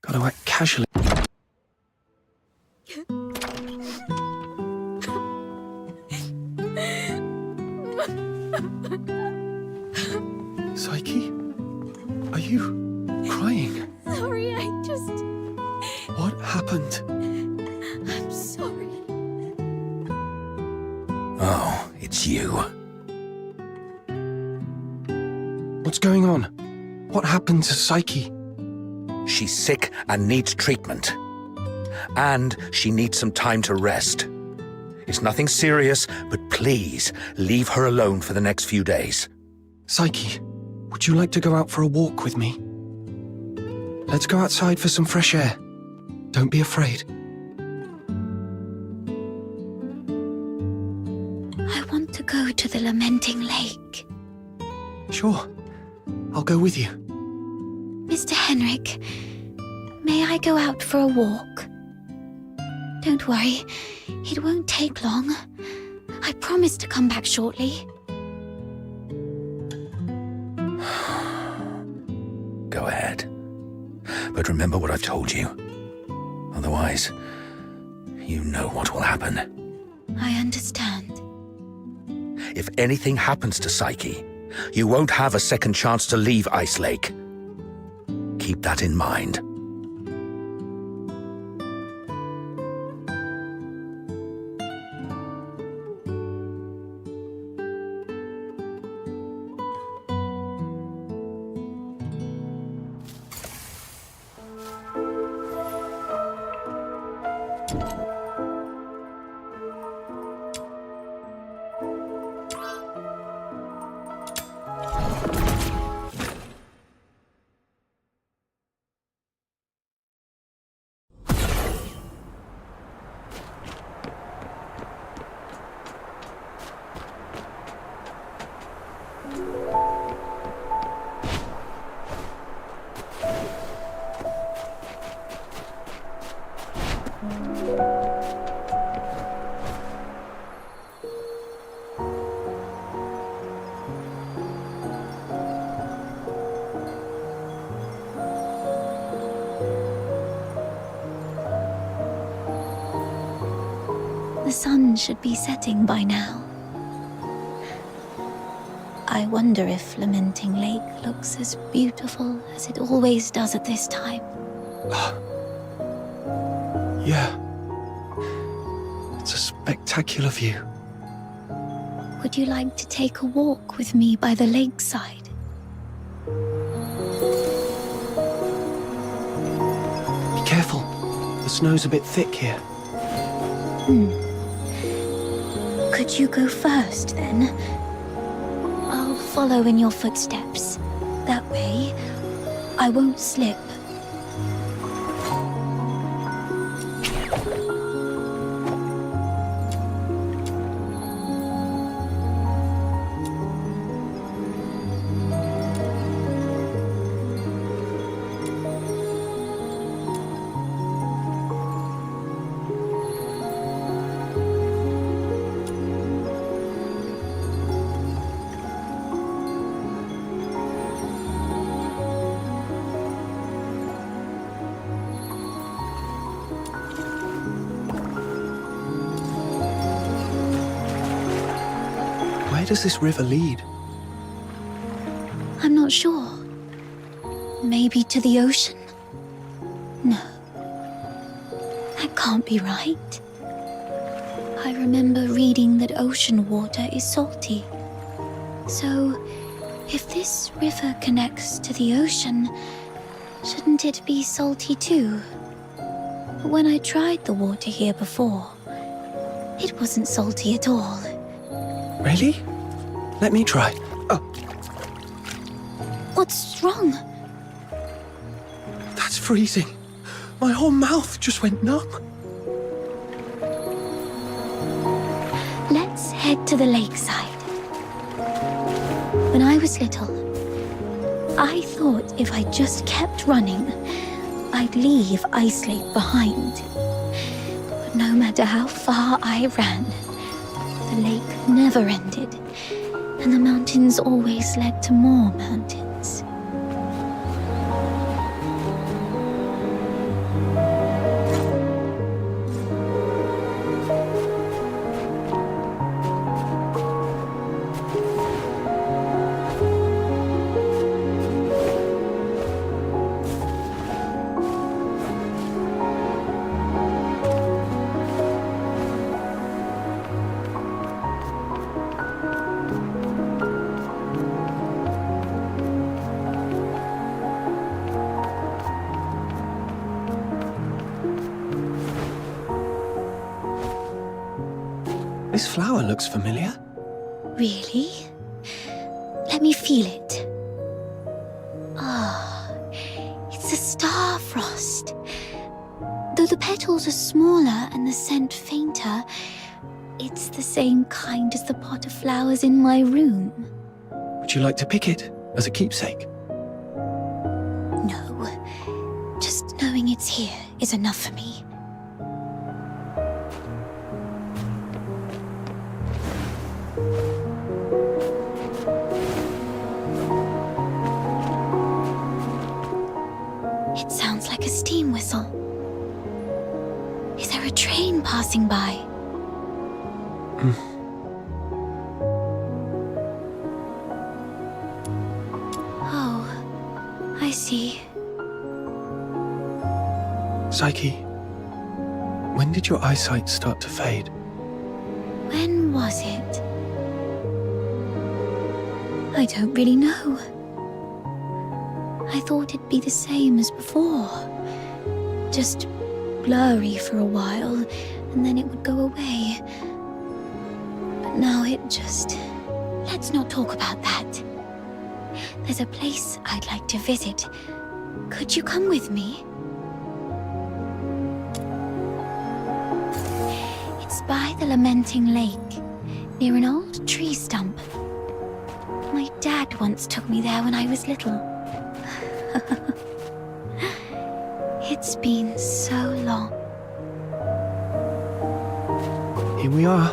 Gotta act casually. Psyche? Are you crying? Sorry, I just... What happened? I'm sorry. Oh, it's you. What's going on? What happened to Psyche? She's sick and needs treatment. And she needs some time to rest. It's nothing serious, but please leave her alone for the next few days. Psyche, would you like to go out for a walk with me? Let's go outside for some fresh air. Don't be afraid. I want to go to the Lamenting Lake. Sure, I'll go with you. Mr. Henrik, may I go out for a walk? Don't worry, it won't take long. I promise to come back shortly. Go ahead. But remember what I've told you. Otherwise, you know what will happen. I understand. If anything happens to Psyche, you won't have a second chance to leave Ice Lake. Keep that in mind. The sun should be setting by now. I wonder if Lamenting Lake looks as beautiful as it always does at this time. Yeah. It's a spectacular view. Would you like to take a walk with me by the lakeside? Be careful. The snow's a bit thick here. Could you go first, then? I'll follow in your footsteps. That way, I won't slip. Where does this river lead? I'm not sure. Maybe to the ocean? No. That can't be right. I remember reading that ocean water is salty. So, if this river connects to the ocean, shouldn't it be salty too? But when I tried the water here before, it wasn't salty at all. Really? Let me try. Oh, What's wrong? that's freezing. My whole mouth just went numb. Let's head to the lakeside. When I was little, I thought if I just kept running, I'd leave Ice Lake behind. But no matter how far I ran, the lake never ended, and the mountains always led to more mountains. flower looks familiar. Really? Let me feel it. Ah, it's a star frost. Though the petals are smaller and the scent fainter, it's the same kind as the pot of flowers in my room. Would you like to pick it as a keepsake? No, just knowing it's here is enough for me. It sounds like a steam whistle. Is there a train passing by? Oh, I see. Psyche, when did your eyesight start to fade? When was it? I don't really know. I thought it'd be the same as before. Just blurry for a while, and then it would go away. But now it just... Let's not talk about that. There's a place I'd like to visit. Could you come with me? It's by the Lamenting Lake, near an old tree stump. My dad once took me there when I was little. It's been so long. Here we are.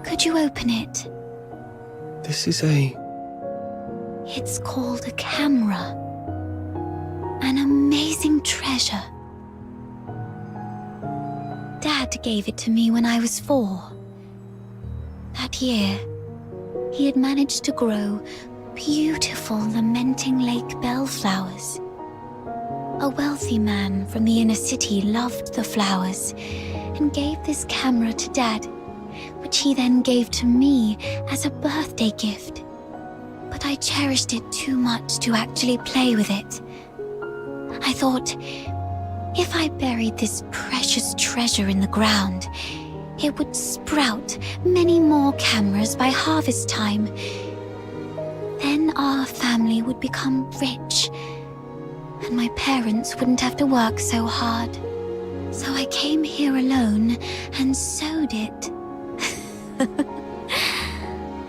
Could you open it? This is a... It's called a camera. An amazing treasure. Dad gave it to me when I was 4. That year, he had managed to grow beautiful Lamenting Lake bellflowers. A wealthy man from the inner city loved the flowers and gave this camera to Dad, which he then gave to me as a birthday gift. But I cherished it too much to actually play with it. I thought, if I buried this precious treasure in the ground, it would sprout many more cameras by harvest time. Then our family would become rich, and my parents wouldn't have to work so hard. So I came here alone and sewed it.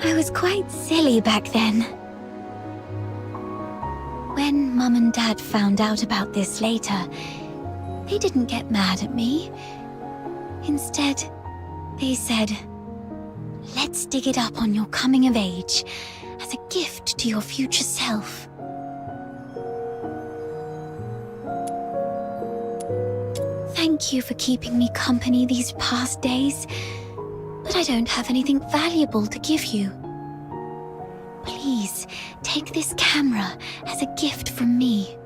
I was quite silly back then. When Mum and Dad found out about this later, they didn't get mad at me. Instead, they said, "Let's dig it up on your coming of age as a gift to your future self." Thank you for keeping me company these past days, but I don't have anything valuable to give you. Please, take this camera as a gift from me.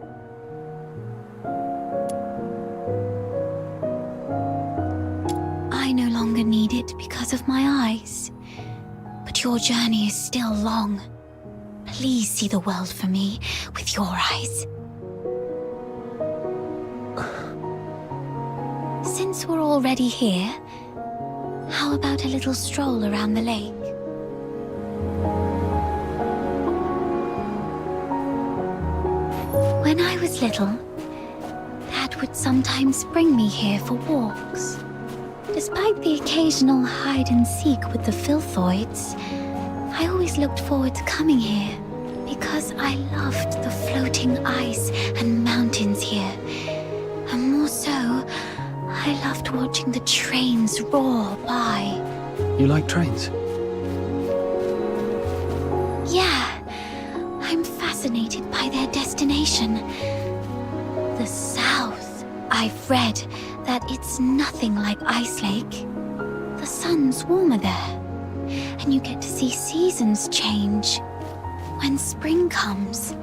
I no longer need it because of my eyes, but your journey is still long. Please see the world for me with your eyes. Since we're already here, how about a little stroll around the lake? When I was little, Dad would sometimes bring me here for walks. Despite the occasional hide and seek with the filthoids, I always looked forward to coming here because I loved the floating ice and mountains here. And more so, I loved watching the trains roar by. You like trains? Yeah, I'm fascinated by their destination. The South. I've read that it's nothing like Ice Lake. The sun's warmer there, and you get to see seasons change. When spring comes,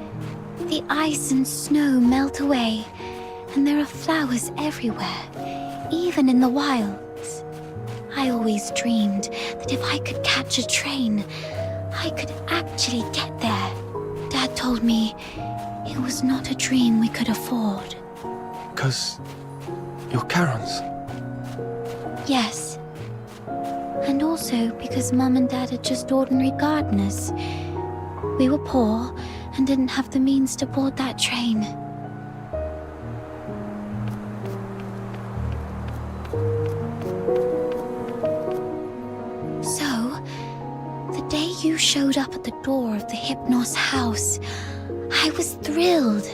the ice and snow melt away, and there are flowers everywhere, even in the wilds. I always dreamed that if I could catch a train, I could actually get there. Dad told me it was not a dream we could afford. because you're Charon's. Yes. And also because Mum and Dad are just ordinary gardeners. We were poor and didn't have the means to board that train. So, the day you showed up at the door of the Hypnos house, I was thrilled.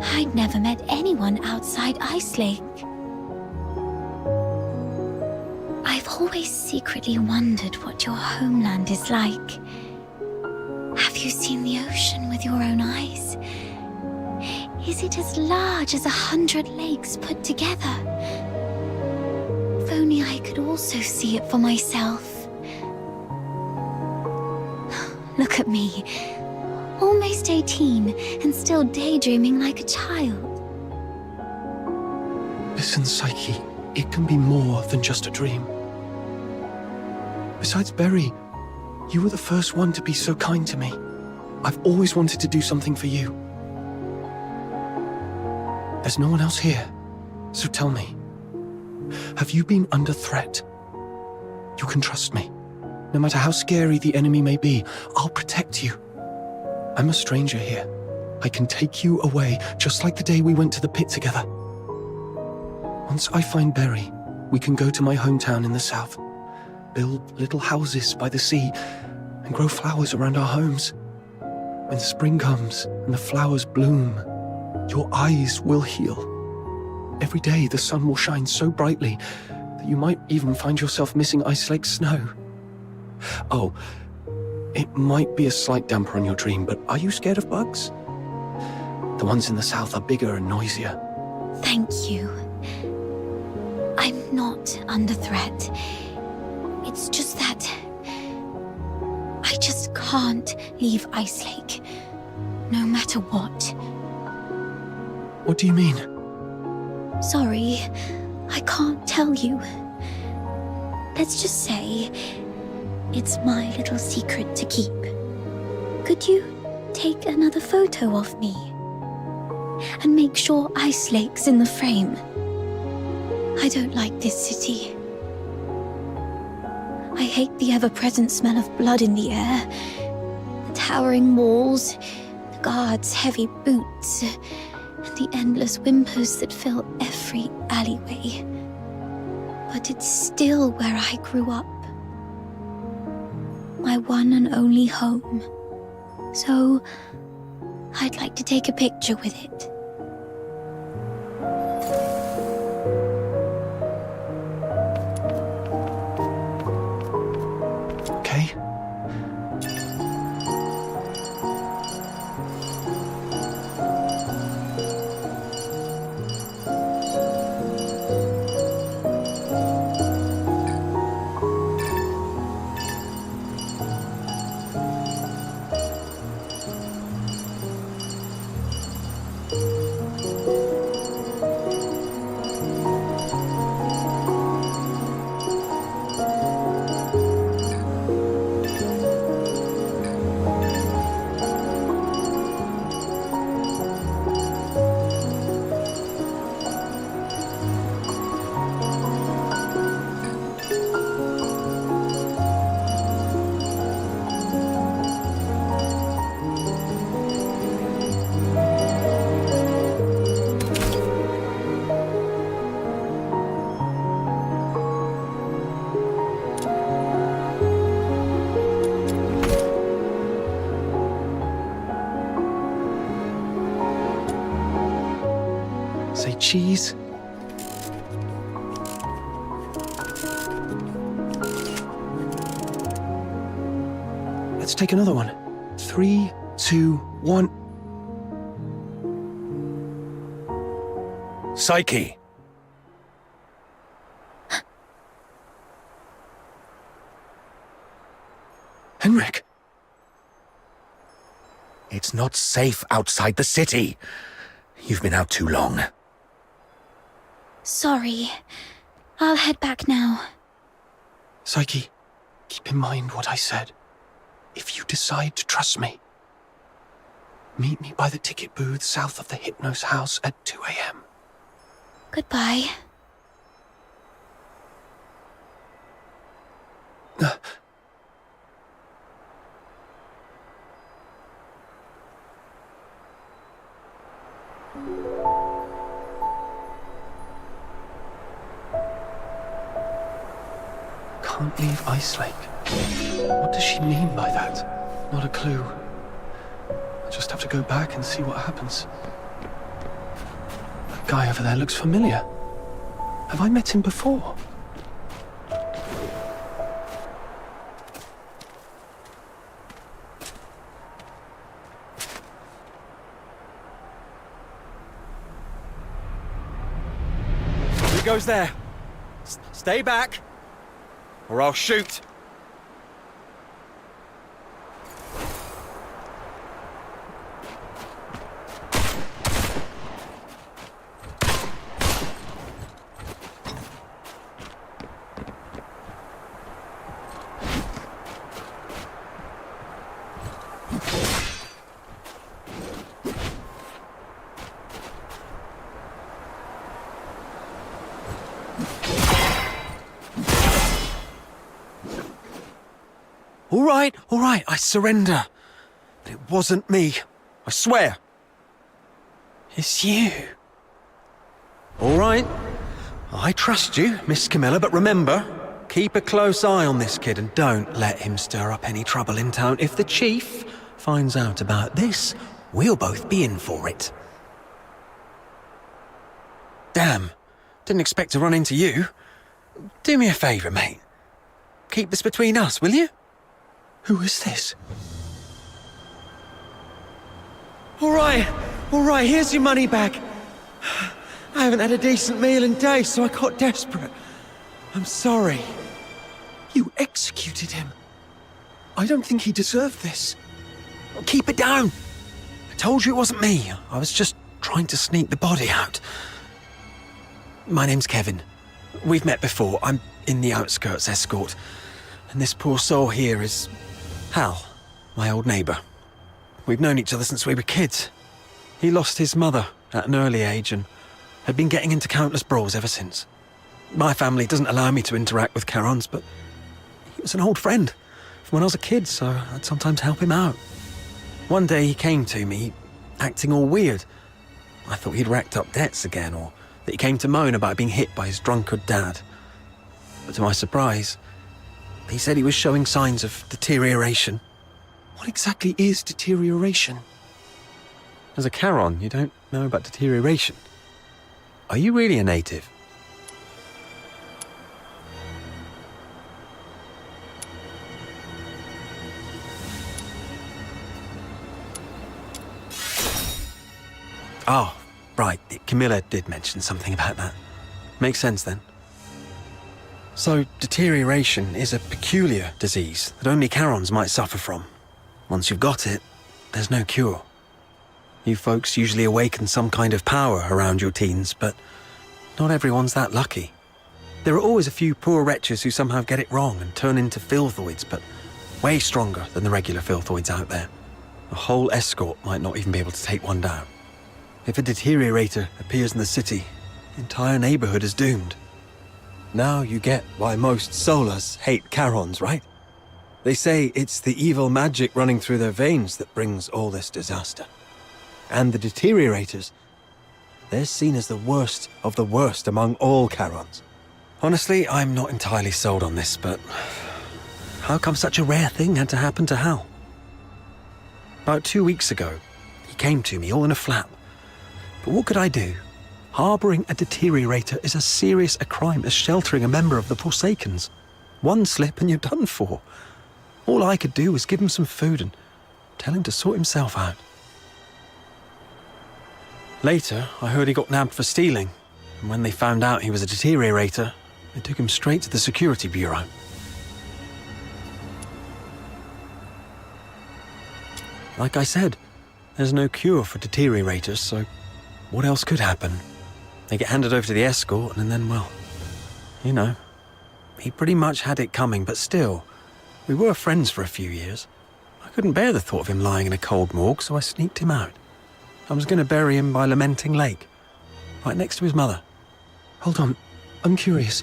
I'd never met anyone outside Ice Lake. I've always secretly wondered what your homeland is like. Have you seen the ocean with your own eyes? Is it as large as 100 lakes put together? If only I could also see it for myself. Look at me. Almost 18 and still daydreaming like a child. Listen, Psyche, it can be more than just a dream. Besides Berry, you were the first one to be so kind to me. I've always wanted to do something for you. There's no one else here, so tell me, have you been under threat? You can trust me. No matter how scary the enemy may be, I'll protect you. I'm a stranger here. I can take you away, just like the day we went to the pit together. Once I find Berry, we can go to my hometown in the south, build little houses by the sea, and grow flowers around our homes. When spring comes and the flowers bloom, your eyes will heal. Every day the sun will shine so brightly that you might even find yourself missing Ice Lake snow. Oh, it might be a slight damper on your dream, but are you scared of bugs? The ones in the south are bigger and noisier. Thank you. I'm not under threat. It's just that I just can't leave Ice Lake, no matter what. What do you mean? Sorry, I can't tell you. Let's just say it's my little secret to keep. Could you take another photo of me? And make sure Ice Lake's in the frame. I don't like this city. I hate the ever-present smell of blood in the air, the towering walls, the guards' heavy boots, and the endless whimpers that fill every alleyway. But it's still where I grew up. My one and only home. So, I'd like to take a picture with it. Okay. Say cheese. Let's take another one. 3, 2, 1. Psyche! Henrik! It's not safe outside the city. You've been out too long. Sorry. I'll head back now. Psyche, keep in mind what I said. If you decide to trust me, meet me by the ticket booth south of the Hypnos house at 2 a.m. Goodbye. Can't leave Ice Lake. What does she mean by that? Not a clue. I just have to go back and see what happens. That guy over there looks familiar. Have I met him before? Who goes there? Stay back, or I'll shoot. All right, I surrender. But it wasn't me. I swear. It's you. All right. I trust you, Miss Camilla, but remember, keep a close eye on this kid and don't let him stir up any trouble in town. If the chief finds out about this, we'll both be in for it. Damn, didn't expect to run into you. Do me a favour, mate. Keep this between us, will you? Who is this? All right, here's your money back. I haven't had a decent meal in days, so I got desperate. I'm sorry. You executed him. I don't think he deserved this. Keep it down. I told you it wasn't me. I was just trying to sneak the body out. My name's Kevin. We've met before. I'm in the outskirts escort. And this poor soul here is Hal, my old neighbour. We've known each other since we were kids. He lost his mother at an early age and had been getting into countless brawls ever since. My family doesn't allow me to interact with Charons, but he was an old friend from when I was a kid, so I'd sometimes help him out. One day he came to me, acting all weird. I thought he'd racked up debts again, or that he came to moan about being hit by his drunkard dad. But to my surprise, he said he was showing signs of deterioration. What exactly is deterioration? As a Charon, you don't know about deterioration. Are you really a native? Oh, right. Camilla did mention something about that. Makes sense then. So, deterioration is a peculiar disease that only Charons might suffer from. Once you've got it, there's no cure. You folks usually awaken some kind of power around your teens, but not everyone's that lucky. There are always a few poor wretches who somehow get it wrong and turn into filthoids, but way stronger than the regular filthoids out there. A whole escort might not even be able to take one down. If a deteriorator appears in the city, the entire neighborhood is doomed. Now you get why most Solars hate Charons, right? They say it's the evil magic running through their veins that brings all this disaster. And the deteriorators, they're seen as the worst of the worst among all Charons. Honestly, I'm not entirely sold on this, but how come such a rare thing had to happen to Hal? About 2 weeks ago, he came to me all in a flap. But what could I do? Harbouring a deteriorator is as serious a crime as sheltering a member of the Forsakens. One slip and you're done for. All I could do was give him some food and tell him to sort himself out. Later, I heard he got nabbed for stealing, and when they found out he was a deteriorator, they took him straight to the security bureau. Like I said, there's no cure for deteriorators, so what else could happen? They get handed over to the escort, and then, well, you know, he pretty much had it coming, but still, we were friends for a few years. I couldn't bear the thought of him lying in a cold morgue, so I sneaked him out. I was going to bury him by Lamenting Lake, right next to his mother. Hold on. I'm curious.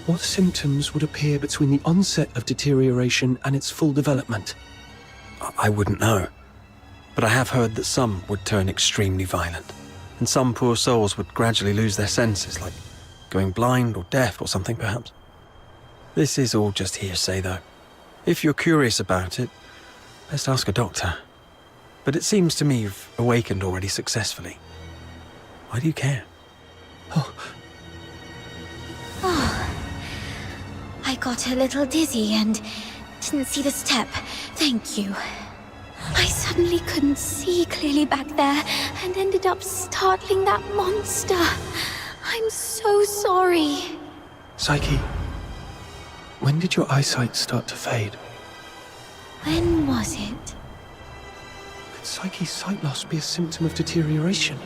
What symptoms would appear between the onset of deterioration and its full development? I wouldn't know. But I have heard that some would turn extremely violent, and some poor souls would gradually lose their senses, like going blind or deaf or something, perhaps. This is all just hearsay, though. If you're curious about it, best ask a doctor. But it seems to me you've awakened already successfully. Why do you care? I got a little dizzy and didn't see the step. Thank you. I suddenly couldn't see clearly back there and ended up startling that monster. I'm so sorry. Psyche, when did your eyesight start to fade? When was it? Could Psyche's sight loss be a symptom of deterioration?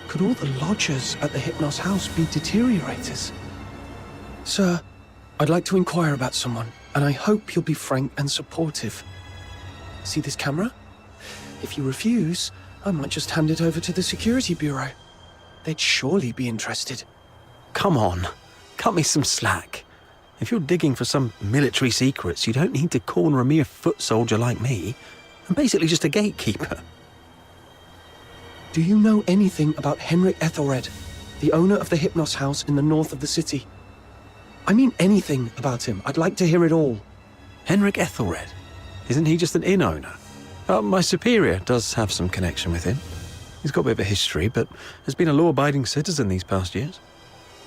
Could all the lodgers at the Hypnos house be deteriorators? Sir, I'd like to inquire about someone, and I hope you'll be frank and supportive. See this camera? If you refuse, I might just hand it over to the security bureau. They'd surely be interested. Come on, cut me some slack. If you're digging for some military secrets, you don't need to corner a mere foot soldier like me. I'm basically just a gatekeeper. Do you know anything about Henrik Ethelred, the owner of the Hypnos house in the north of the city? I mean anything about him. I'd like to hear it all. Henrik Ethelred? Isn't he just an inn owner? My superior does have some connection with him. He's got a bit of a history, but has been a law-abiding citizen these past years.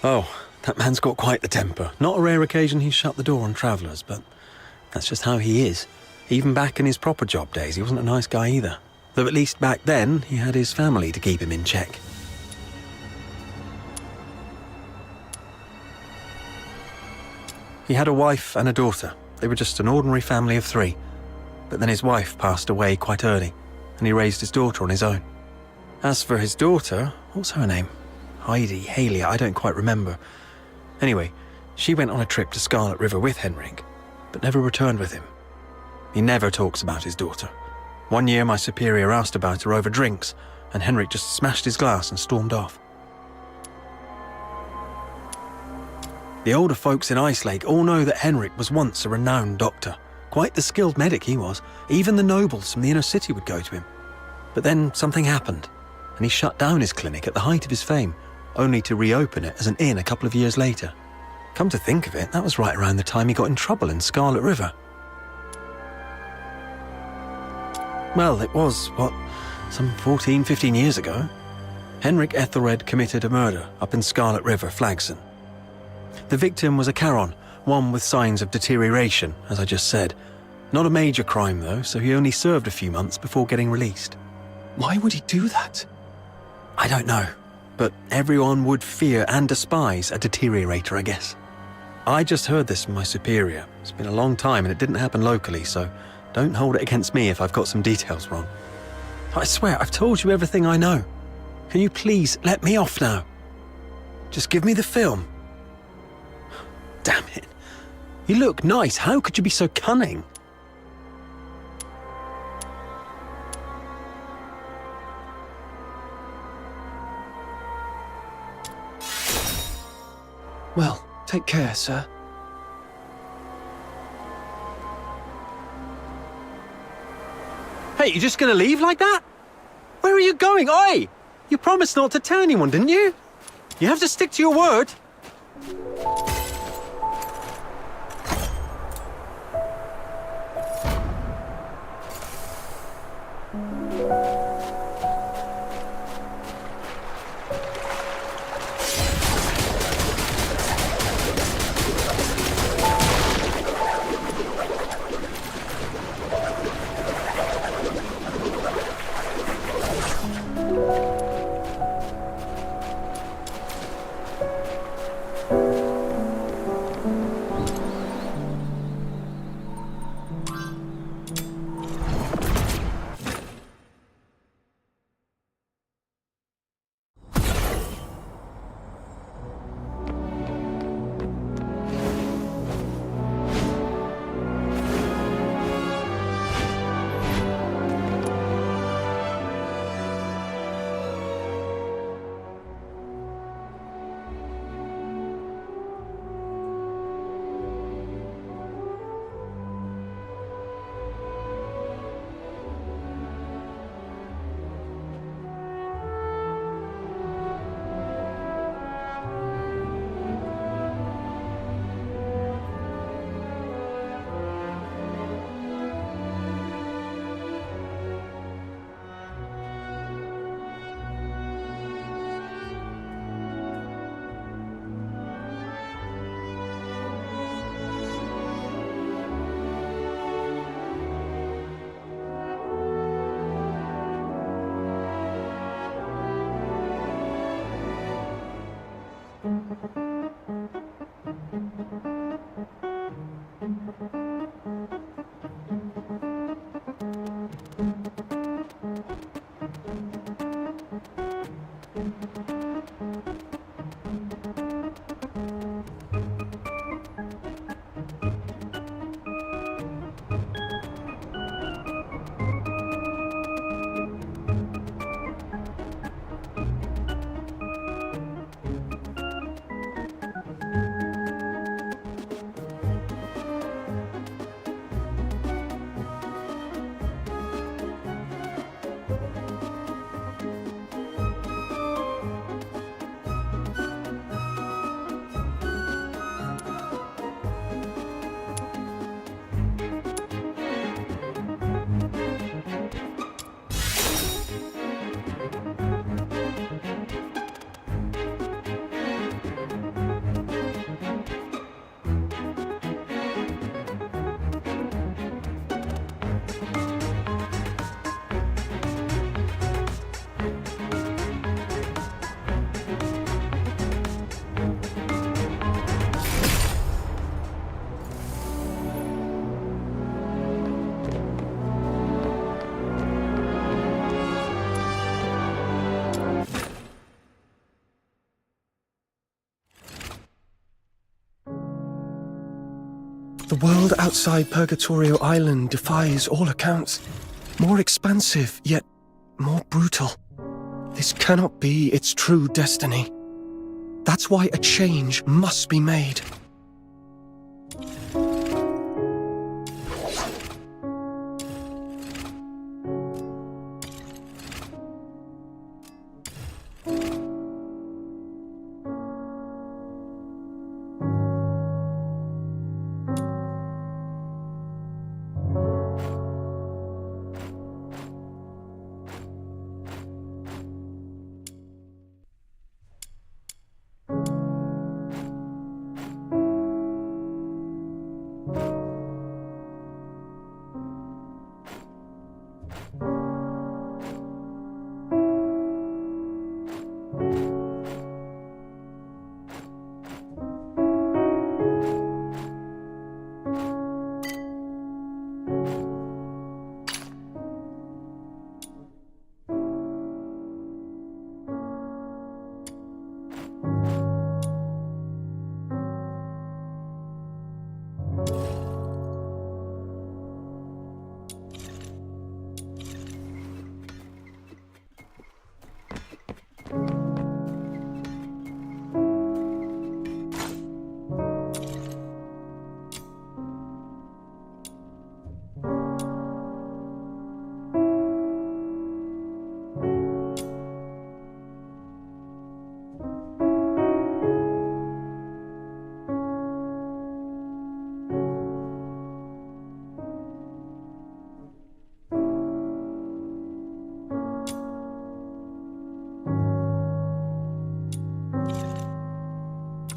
Oh, that man's got quite the temper. Not a rare occasion he's shut the door on travellers, but that's just how he is. Even back in his proper job days, he wasn't a nice guy either. Though at least back then, he had his family to keep him in check. He had a wife and a daughter. They were just an ordinary family of 3. But then his wife passed away quite early, and he raised his daughter on his own. As for his daughter, what's her name? Heidi, Haley, I don't quite remember. Anyway, she went on a trip to Scarlet River with Henrik, but never returned with him. He never talks about his daughter. One year my superior asked about her over drinks, and Henrik just smashed his glass and stormed off. The older folks in Ichelake all know that Henrik was once a renowned doctor. Quite the skilled medic he was. Even the nobles from the inner city would go to him. But then something happened, and he shut down his clinic at the height of his fame, only to reopen it as an inn a couple of years later. Come to think of it, that was right around the time he got in trouble in Scarlet River. Well, it was, some 14, 15 years ago. Henrik Ethelred committed a murder up in Scarlet River, Flagson. The victim was a Charon, one with signs of deterioration, as I just said. Not a major crime, though, so he only served a few months before getting released. Why would he do that? I don't know, but everyone would fear and despise a deteriorator, I guess. I just heard this from my superior. It's been a long time and it didn't happen locally, so don't hold it against me if I've got some details wrong. I swear, I've told you everything I know. Can you please let me off now? Just give me the film. Damn it. You look nice. How could you be so cunning? Well, take care, sir. Hey, you just gonna leave like that? Where are you going? Oi! You promised not to tell anyone, didn't you? You have to stick to your word. The world outside Purgatorio Island defies all accounts. More expansive, yet more brutal. This cannot be its true destiny. That's why a change must be made.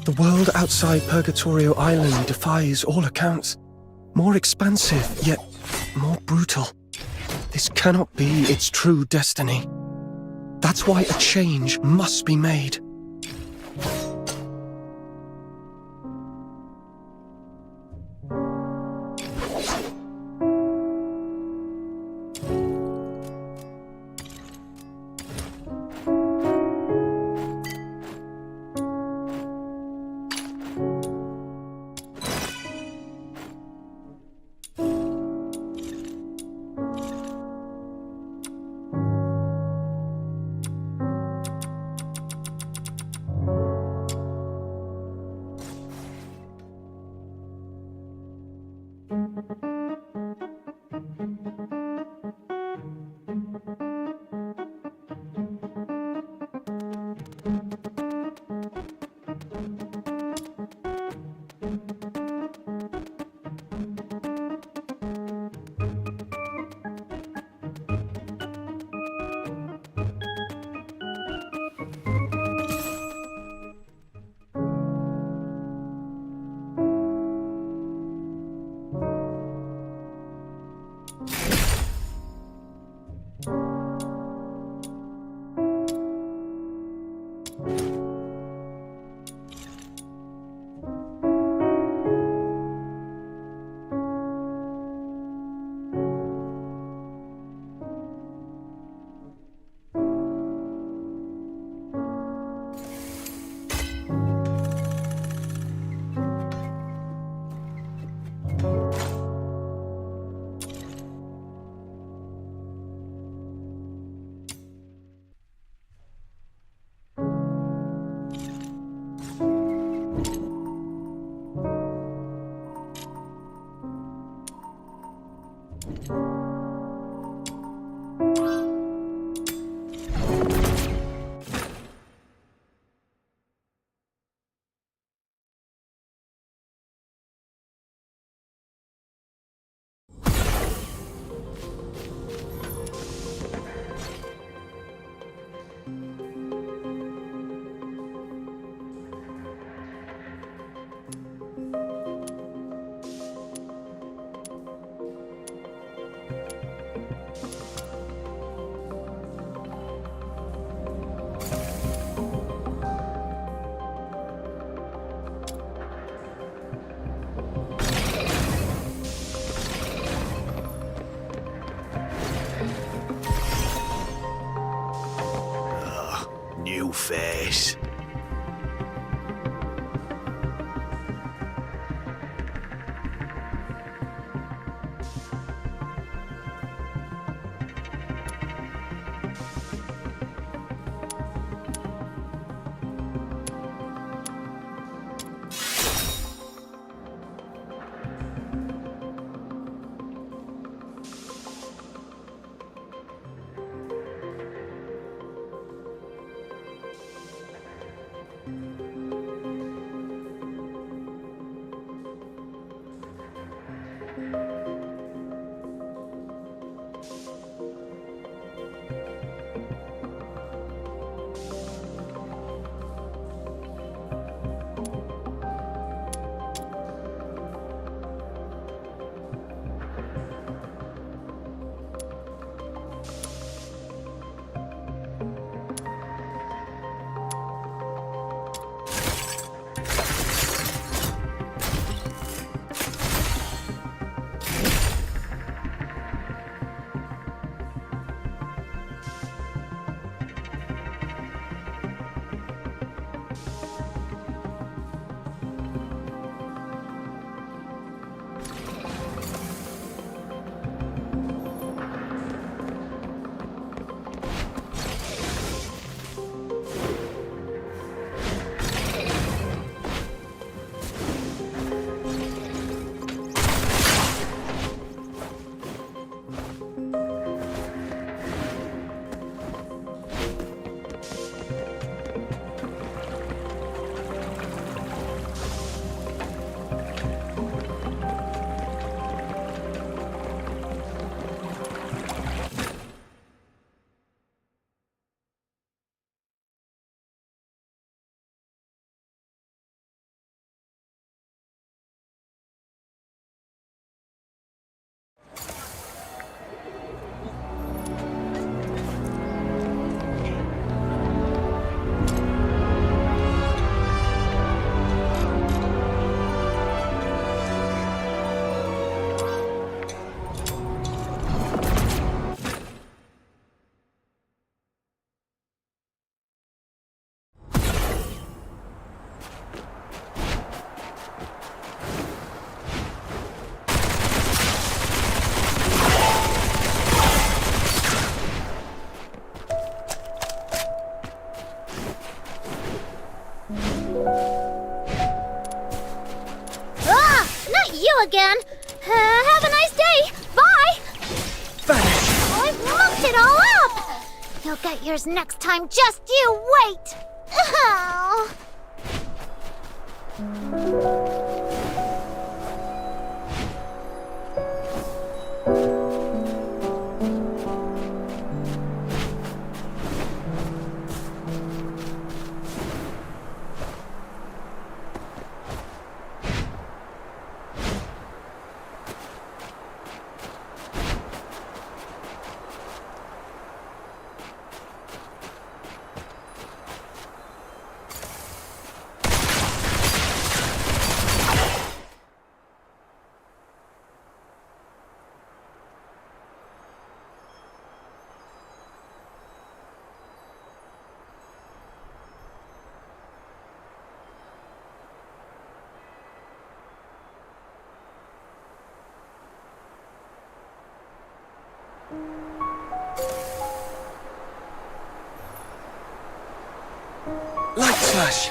The world outside Purgatorio Island defies all accounts. More expansive, yet more brutal. This cannot be its true destiny. That's why a change must be made. this. Again. Have a nice day. Bye. Vanish! I've mucked it all up. You'll get yours next time. Just you wait. Oh. Light flash!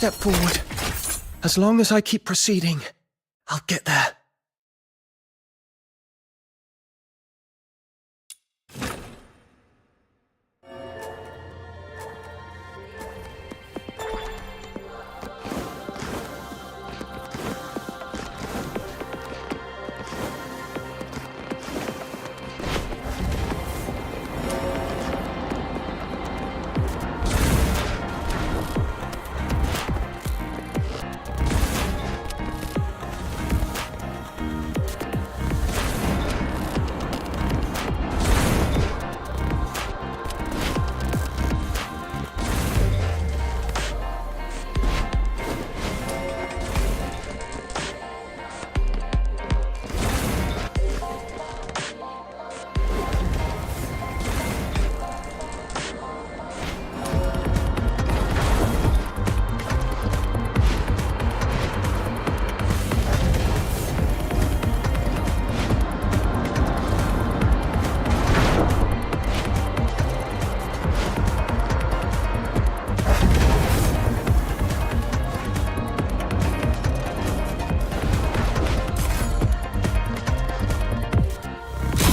step forward. As long as I keep proceeding, I'll get there.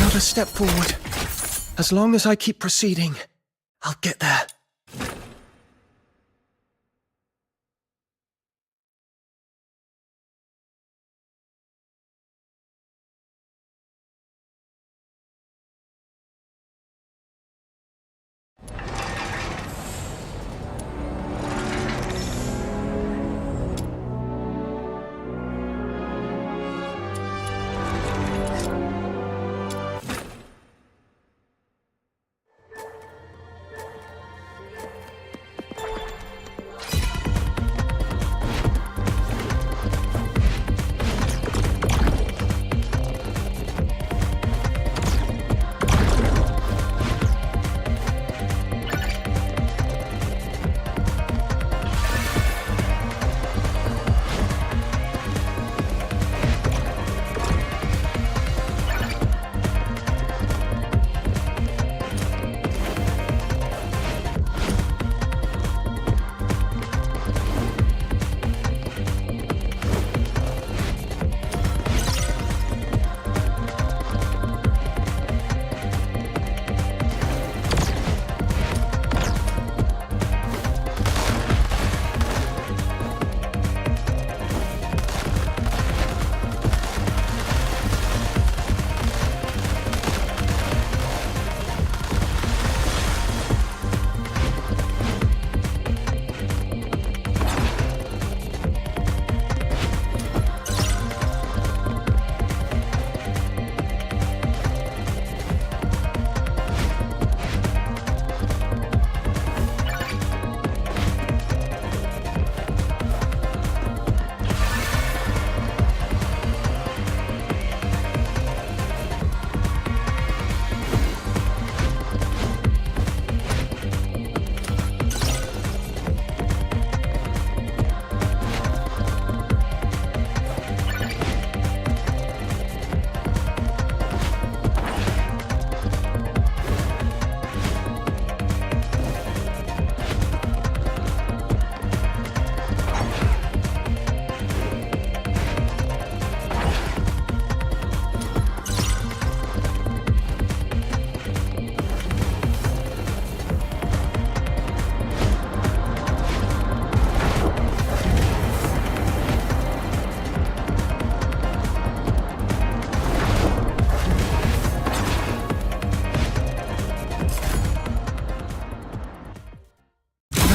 Not a step forward. As long as I keep proceeding, I'll get there.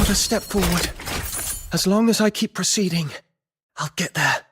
Not a step forward. As long as I keep proceeding, I'll get there.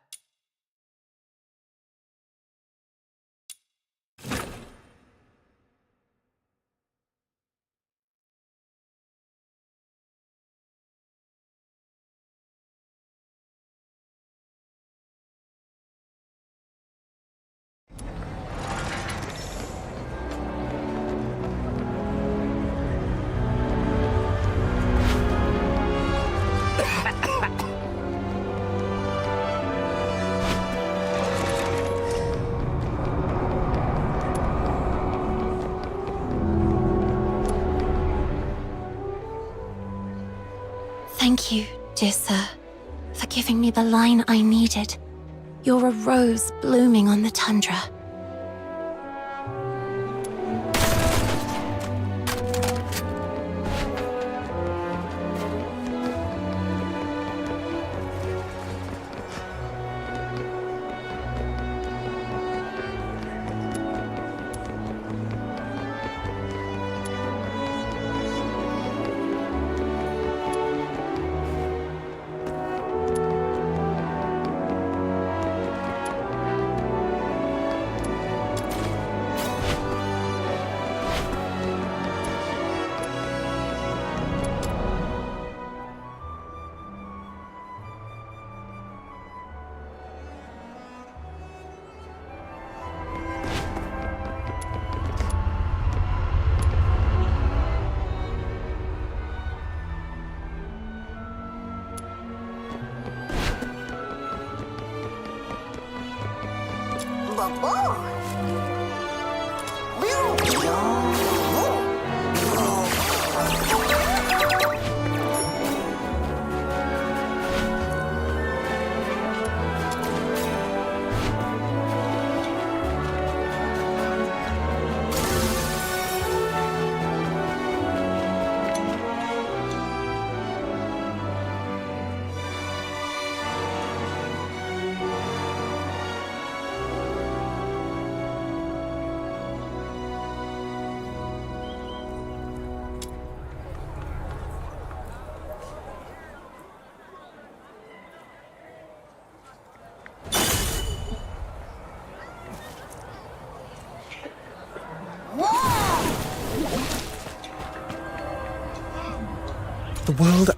Thank you, dear sir. giving me the line I needed. You're a rose blooming on the tundra. The world...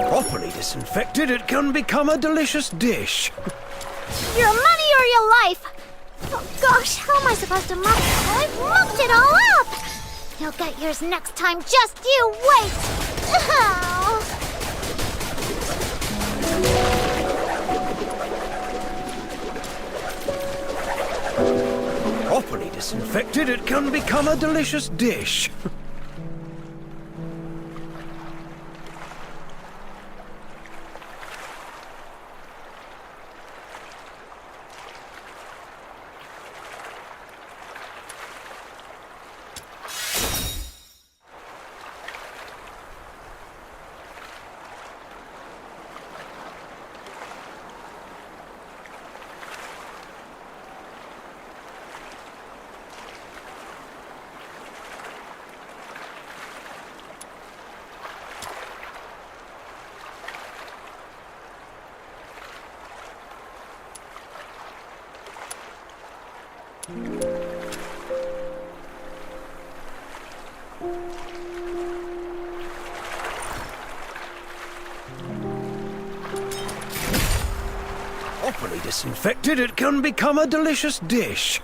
Properly disinfected, it can become a delicious dish. Your money or your life! Oh gosh, how am I supposed to muck it? I've mucked it all up! You'll get yours next time, just you wait! Oh. Properly disinfected, it can become a delicious dish. Properly disinfected, it can become a delicious dish.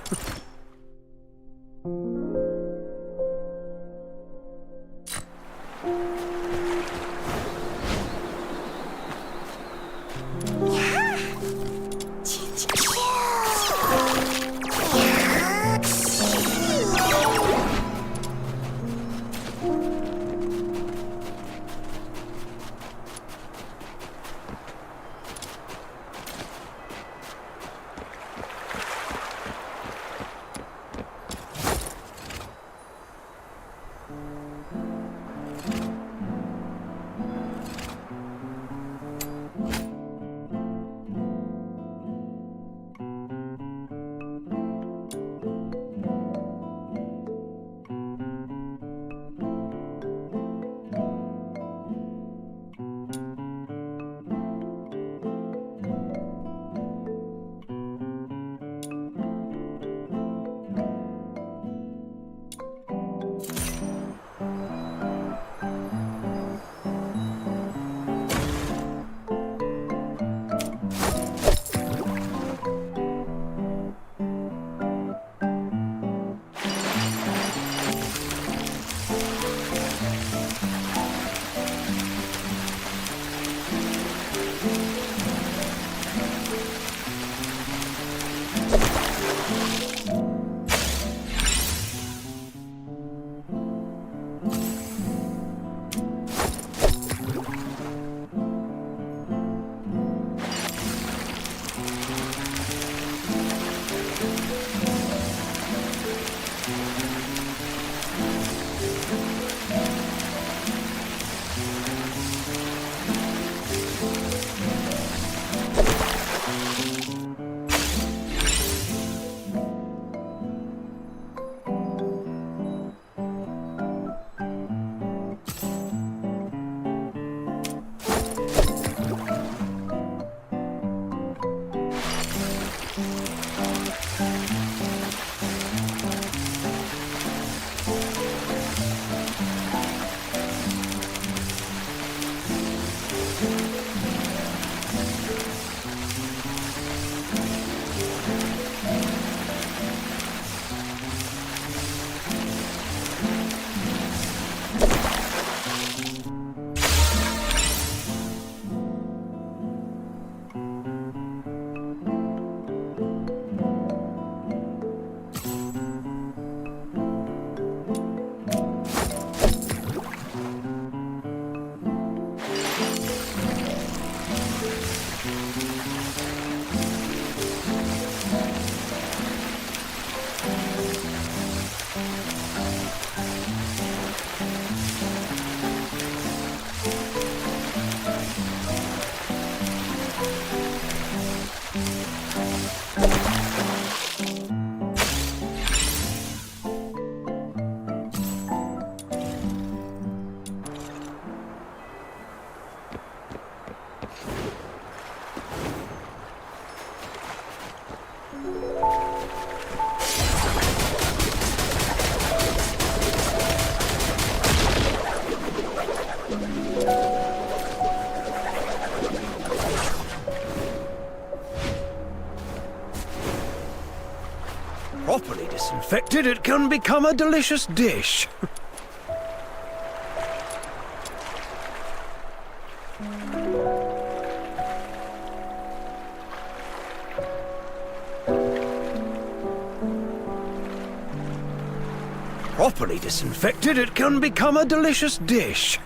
Properly disinfected, it can become a delicious dish. Properly disinfected, it can become a delicious dish.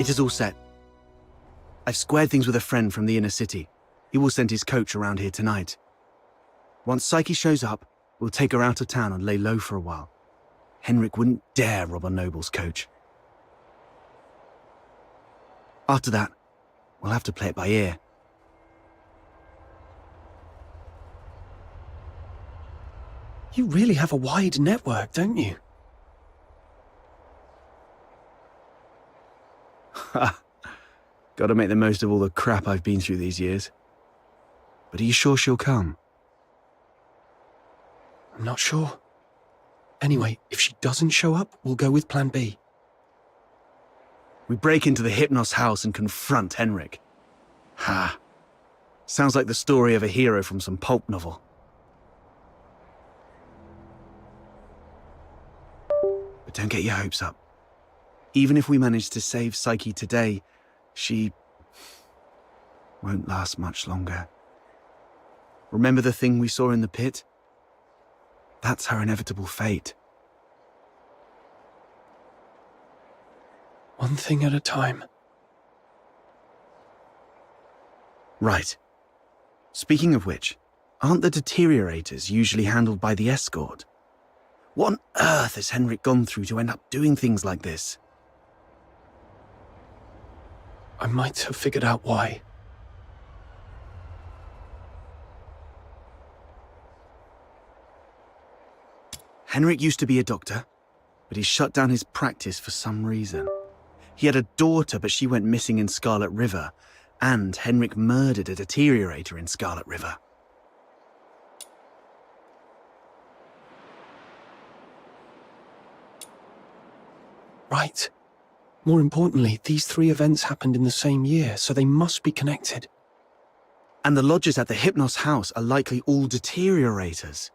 It is all set. I've squared things with a friend from the inner city. He will send his coach around here tonight. Once Psyche shows up, we'll take her out of town and lay low for a while. Henrik wouldn't dare rob a noble's coach. After that, we'll have to play it by ear. You really have a wide network, don't you? Ha! Gotta make the most of all the crap I've been through these years. But are you sure she'll come? I'm not sure. Anyway, if she doesn't show up, we'll go with plan B. We break into the Hypnos house and confront Henrik. Ha! Sounds like the story of a hero from some pulp novel. But don't get your hopes up. Even if we manage to save Psyche today, she won't last much longer. Remember the thing we saw in the pit? That's her inevitable fate. One thing at a time. Right. Speaking of which, aren't the deteriorators usually handled by the escort? What on earth has Henrik gone through to end up doing things like this? I might have figured out why. Henrik used to be a doctor, but he shut down his practice for some reason. He had a daughter, but she went missing in Scarlet River, and Henrik murdered a deteriorator in Scarlet River. Right. More importantly, these three events happened in the same year, so they must be connected. And the lodgers at the Hypnos house are likely all deteriorators.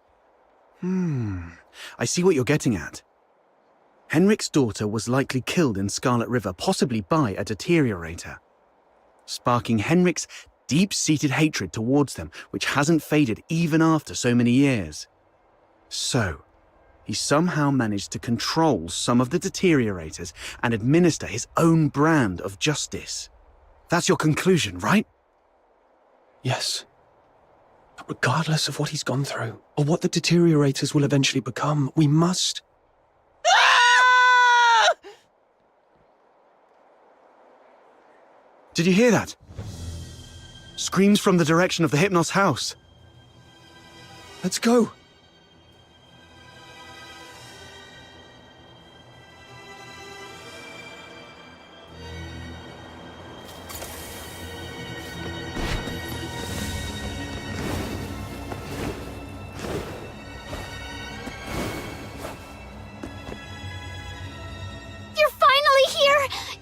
I see what you're getting at. Henrik's daughter was likely killed in Scarlet River, possibly by a deteriorator, sparking Henrik's deep-seated hatred towards them, which hasn't faded even after so many years. So, he somehow managed to control some of the deteriorators and administer his own brand of justice. That's your conclusion, right? Yes. But regardless of what he's gone through, or what the deteriorators will eventually become, we must... Did you hear that? Screams from the direction of the Hypnos house. Let's go!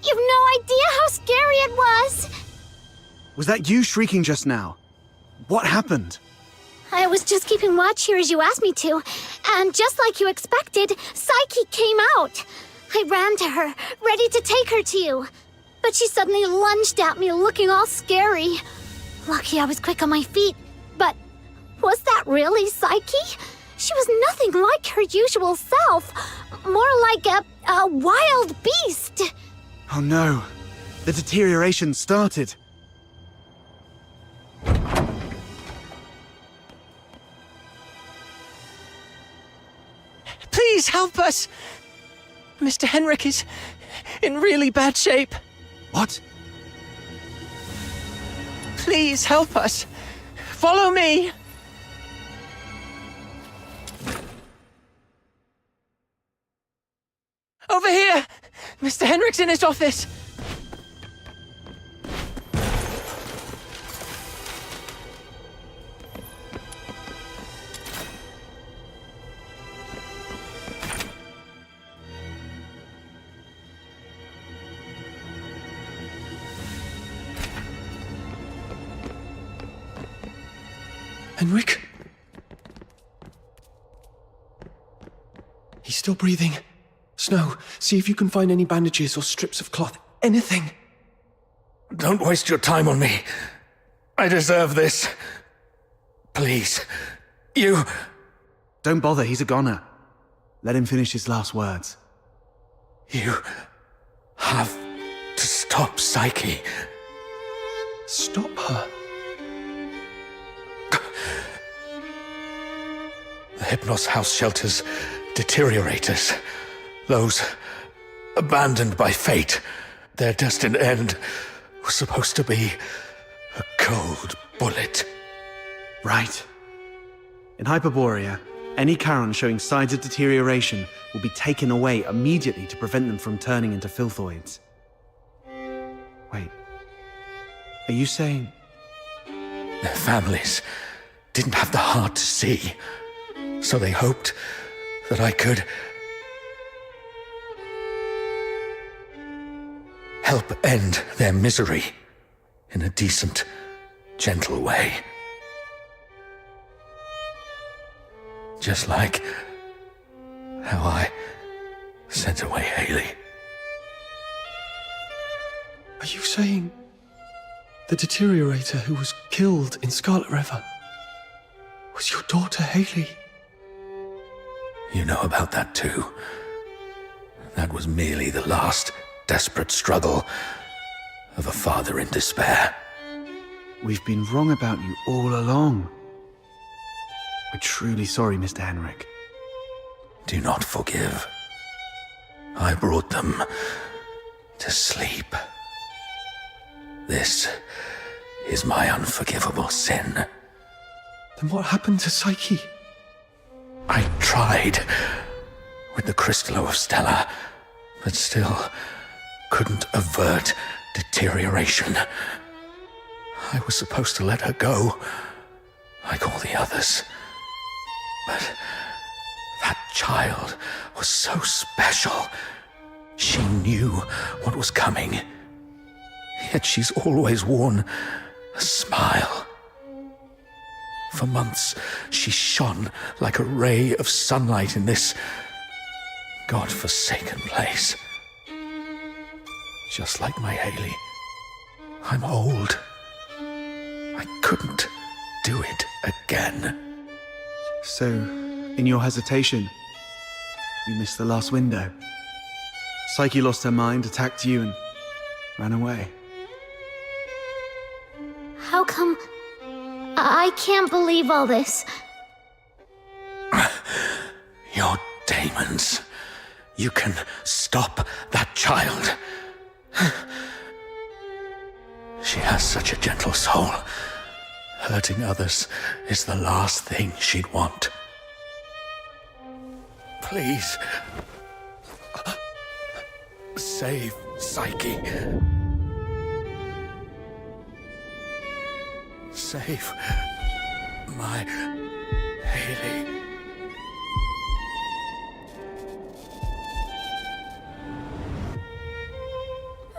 You've no idea how scary it was! Was that you shrieking just now? What happened? I was just keeping watch here as you asked me to, and just like you expected, Psyche came out. I ran to her, ready to take her to you. But she suddenly lunged at me, looking all scary. Lucky I was quick on my feet, but was that really Psyche? She was nothing like her usual self, more like a wild beast. Oh no, the deterioration started. Please help us! Mr. Henrik is in really bad shape. What? Please help us. Follow me. Over here! Mr. Henrik's in his office. Henrik? He's still breathing. Snow, see if you can find any bandages or strips of cloth. Anything. Don't waste your time on me. I deserve this. Please. You... Don't bother, he's a goner. Let him finish his last words. You have to stop. Stop Psyche. Stop her. The Hypnos house shelter's deteriorators. Those abandoned by fate. Their destined end was supposed to be a cold bullet. Right. In Hyperborea, any Charon showing signs of deterioration will be taken away immediately to prevent them from turning into filthoids. Wait. Are you saying... Their families didn't have the heart to see, so they hoped that I could help end their misery in a decent, gentle way. Just like how I sent away Haley. Are you saying the deteriorator who was killed in Scarlet River was your daughter Haley? You know about that too. That was merely the last desperate struggle of a father in despair. We've been wrong about you all along. We're truly sorry, Mr. Henrik. Do not forgive. I brought them to sleep. This is my unforgivable sin. Then what happened to Psyche? I tried with the Crystallo of Stella, but still couldn't avert deterioration. I was supposed to let her go, like all the others. But that child was so special. She knew what was coming. Yet she's always worn a smile. For months, she shone like a ray of sunlight in this God-forsaken place. Just like my Haley, I'm old. I couldn't do it again. So, in your hesitation, you missed the last window. Psyche lost her mind, attacked you, and ran away. How come... I can't believe all this. Your demons. You can stop that child. She has such a gentle soul. Hurting others is the last thing she'd want. Please. Save Psyche. Save my Haley.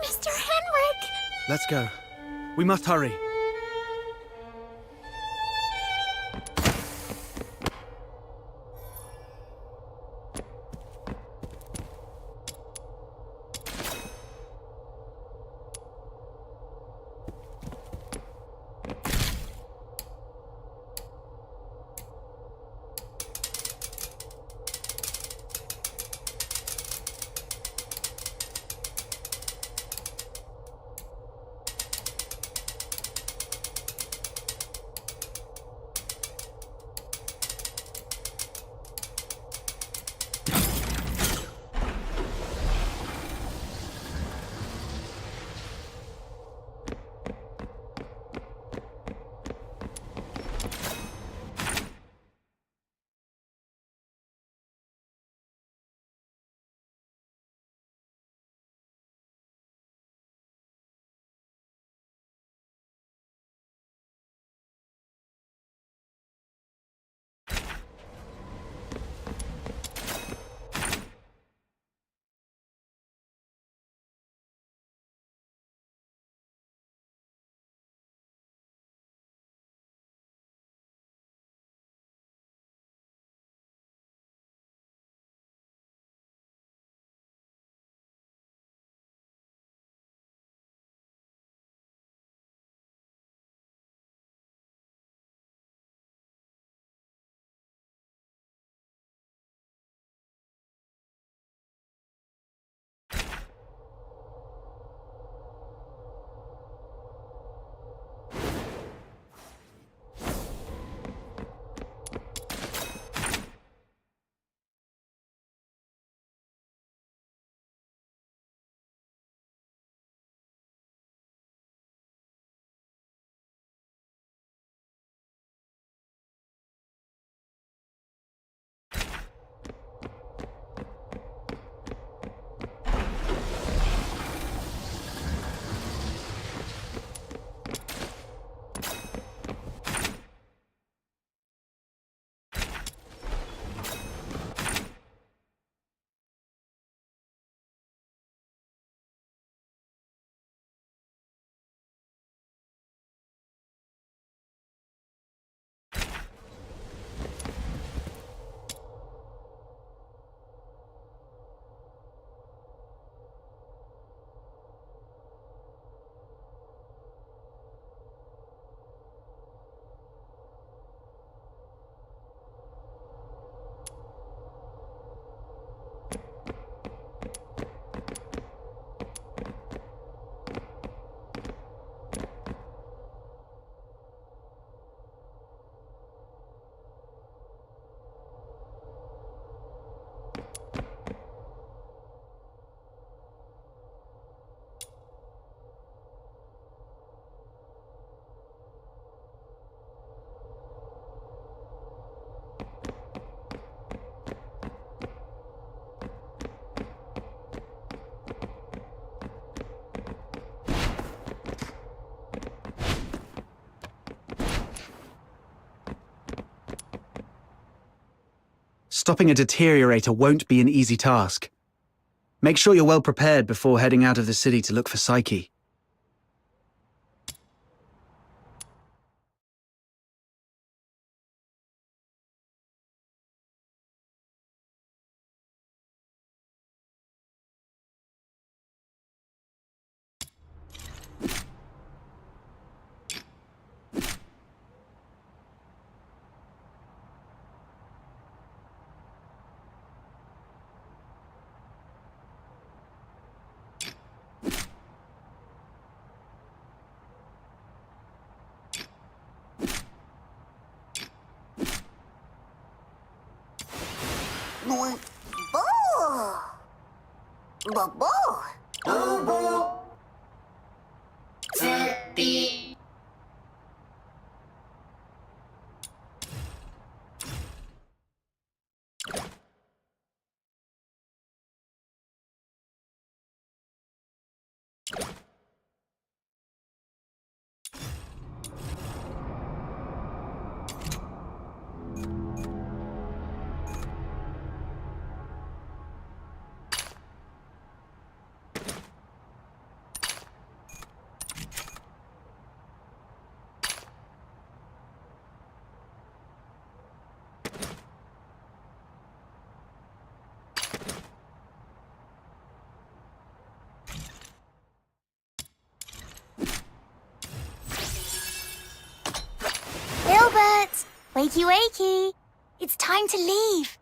Mr. Henrik! Let's go. We must hurry. Stopping a deteriorator won't be an easy task. Make sure you're well prepared before heading out of the city to look for Psyche. Gilbert! Wakey wakey! It's time to leave.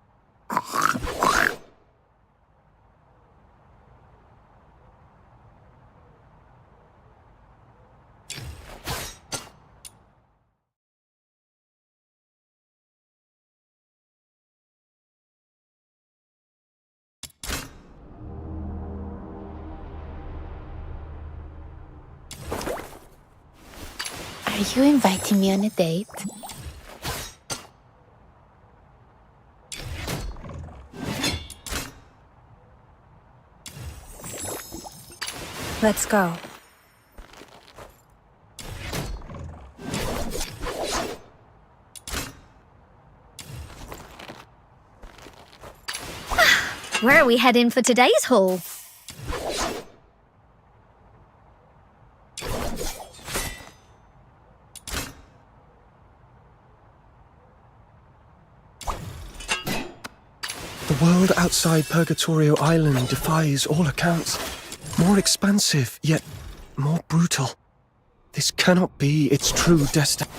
Are you inviting me on a date? Let's go. Where are we heading for today's haul? The world outside Purgatorio Island defies all accounts. More expansive, yet more brutal. This cannot be its true destiny.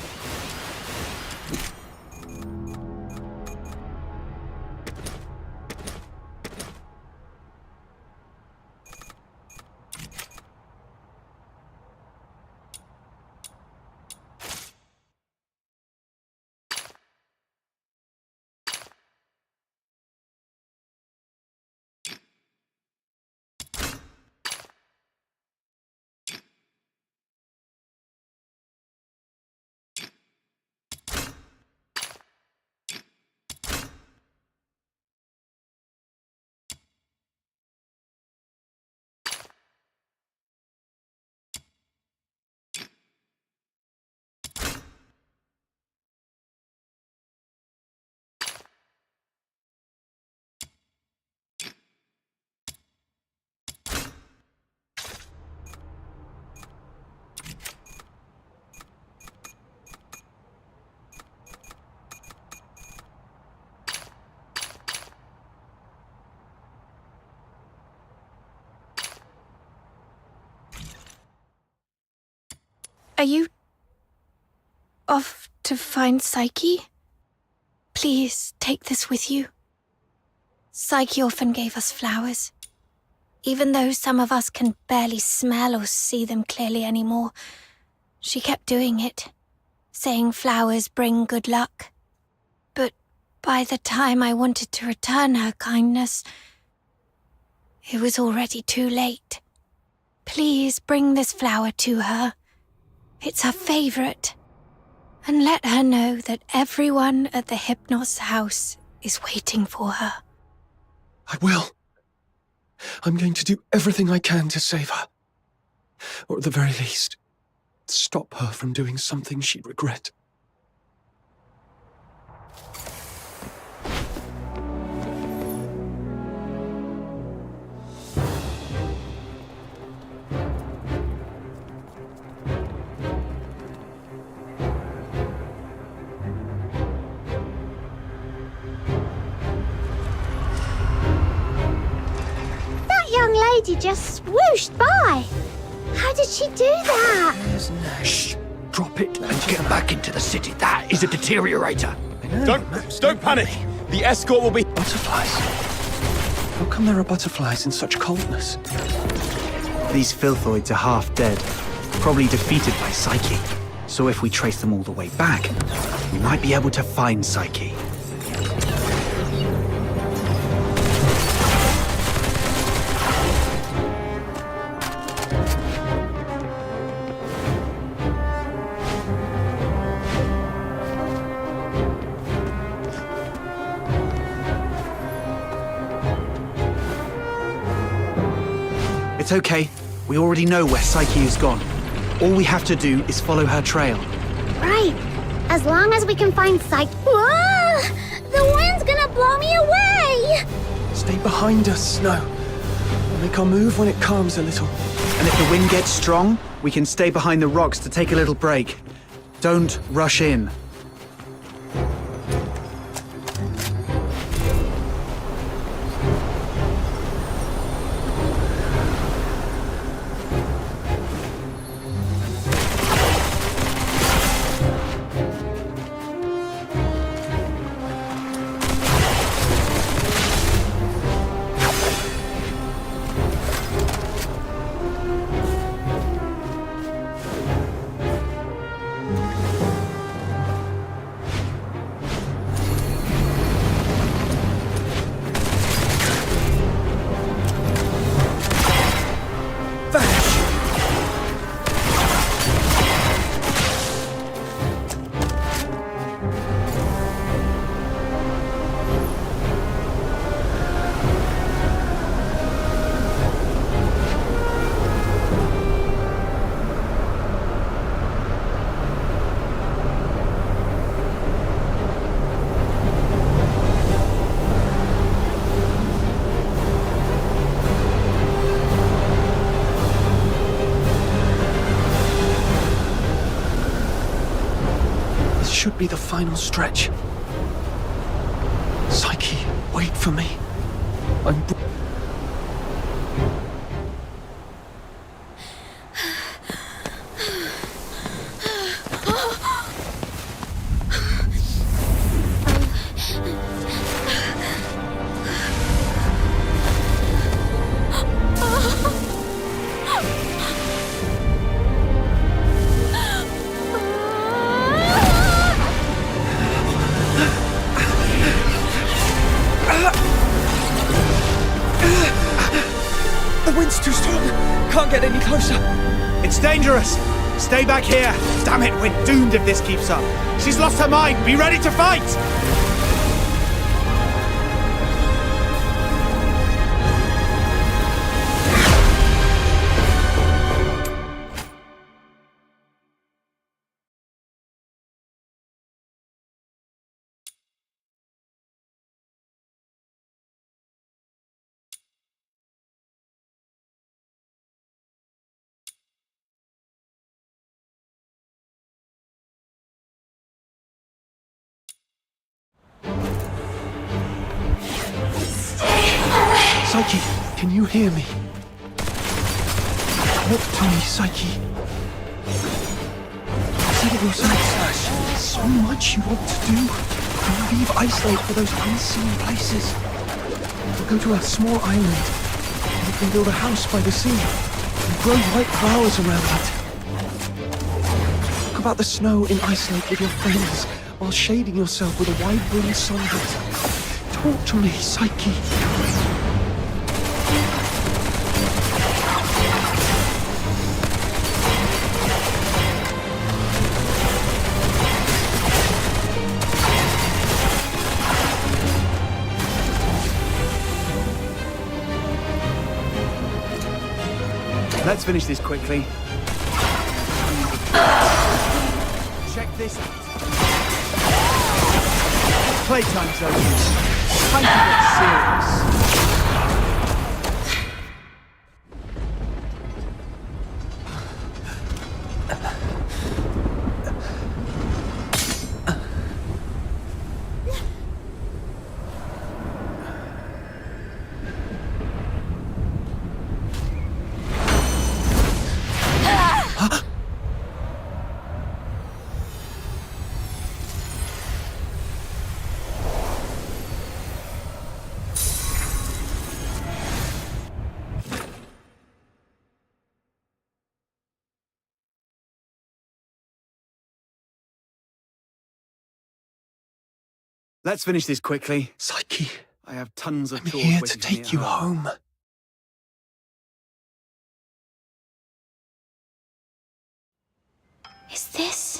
Are you off to find Psyche? Please take this with you. Psyche often gave us flowers. Even though some of us can barely smell or see them clearly anymore, she kept doing it, saying flowers bring good luck. But by the time I wanted to return her kindness, it was already too late. Please bring this flower to her. It's her favorite. And let her know that everyone at the Hypnos house is waiting for her. I will. I'm going to do everything I can to save her. Or at the very least, stop her from doing something she'd regret. lady just swooshed by. How did she do that? Shh! Drop it and get back into the city. That is a deteriorator. Don't panic. The escort will be... Butterflies? How come there are butterflies in such coldness? These filthoids are half dead, probably defeated by Psyche. So if we trace them all the way back, we might be able to find Psyche. It's okay. We already know where Psyche has gone. All we have to do is follow her trail. Right. As long as we can find Psyche. Whoa! The wind's gonna blow me away! Stay behind us, Snow. We'll make our move when it calms a little. And if the wind gets strong, we can stay behind the rocks to take a little break. Don't rush in. Should be the final stretch. Psyche, wait for me. I'm... The wind's too strong. Can't get any closer. It's dangerous. Stay back here. Damn it, we're doomed if this keeps up. She's lost her mind. Be ready to fight! Psyche, can you hear me? Talk to me, Psyche. Said it yourself. So much you want to do. You leave Isolate for those unseen places. We'll go to a small island. We can build a house by the sea and grow white flowers around it. Talk about the snow in Isolate with your friends while shading yourself with a wide-brimmed sun hat. Talk to me, Psyche. Let's finish this quickly. Check this out. Playtime's over. Time to get serious. Let's finish this quickly. Psyche, I have tons of I'm chores here to waiting for me take at you home. Is this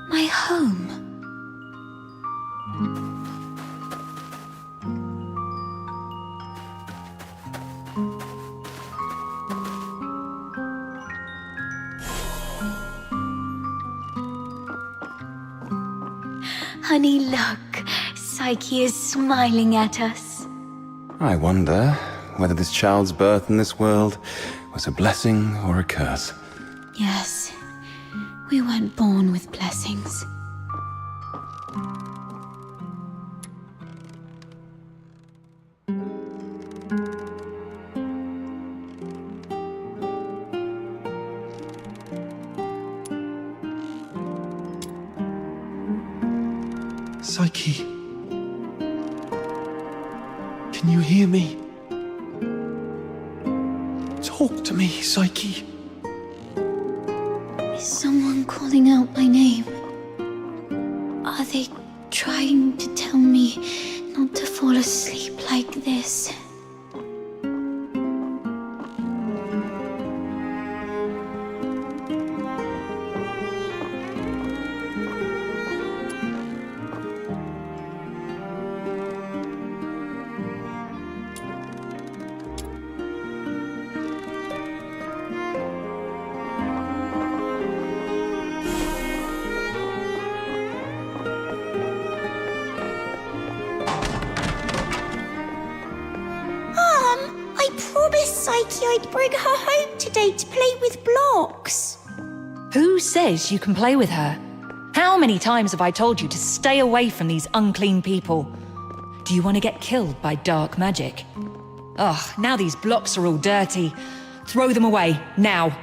my home? Honey, look. Psyche is smiling at us. I wonder whether this child's birth in this world was a blessing or a curse. Yes, we weren't born with blessings. Psyche, can you hear me? Talk to me, Psyche. Is someone calling out my name? Are they trying to tell me not to fall asleep like this? I promised Psyche I'd bring her home today to play with blocks. Who says you can play with her? How many times have I told you to stay away from these unclean people? Do you want to get killed by dark magic? Ugh, now these blocks are all dirty. Throw them away, now.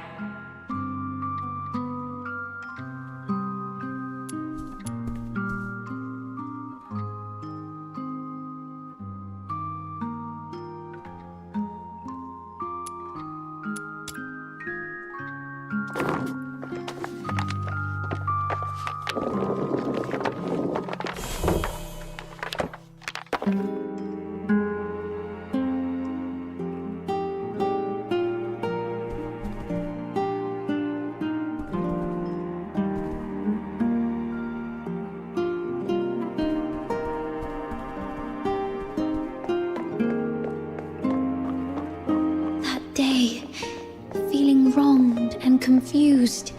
wronged and confused.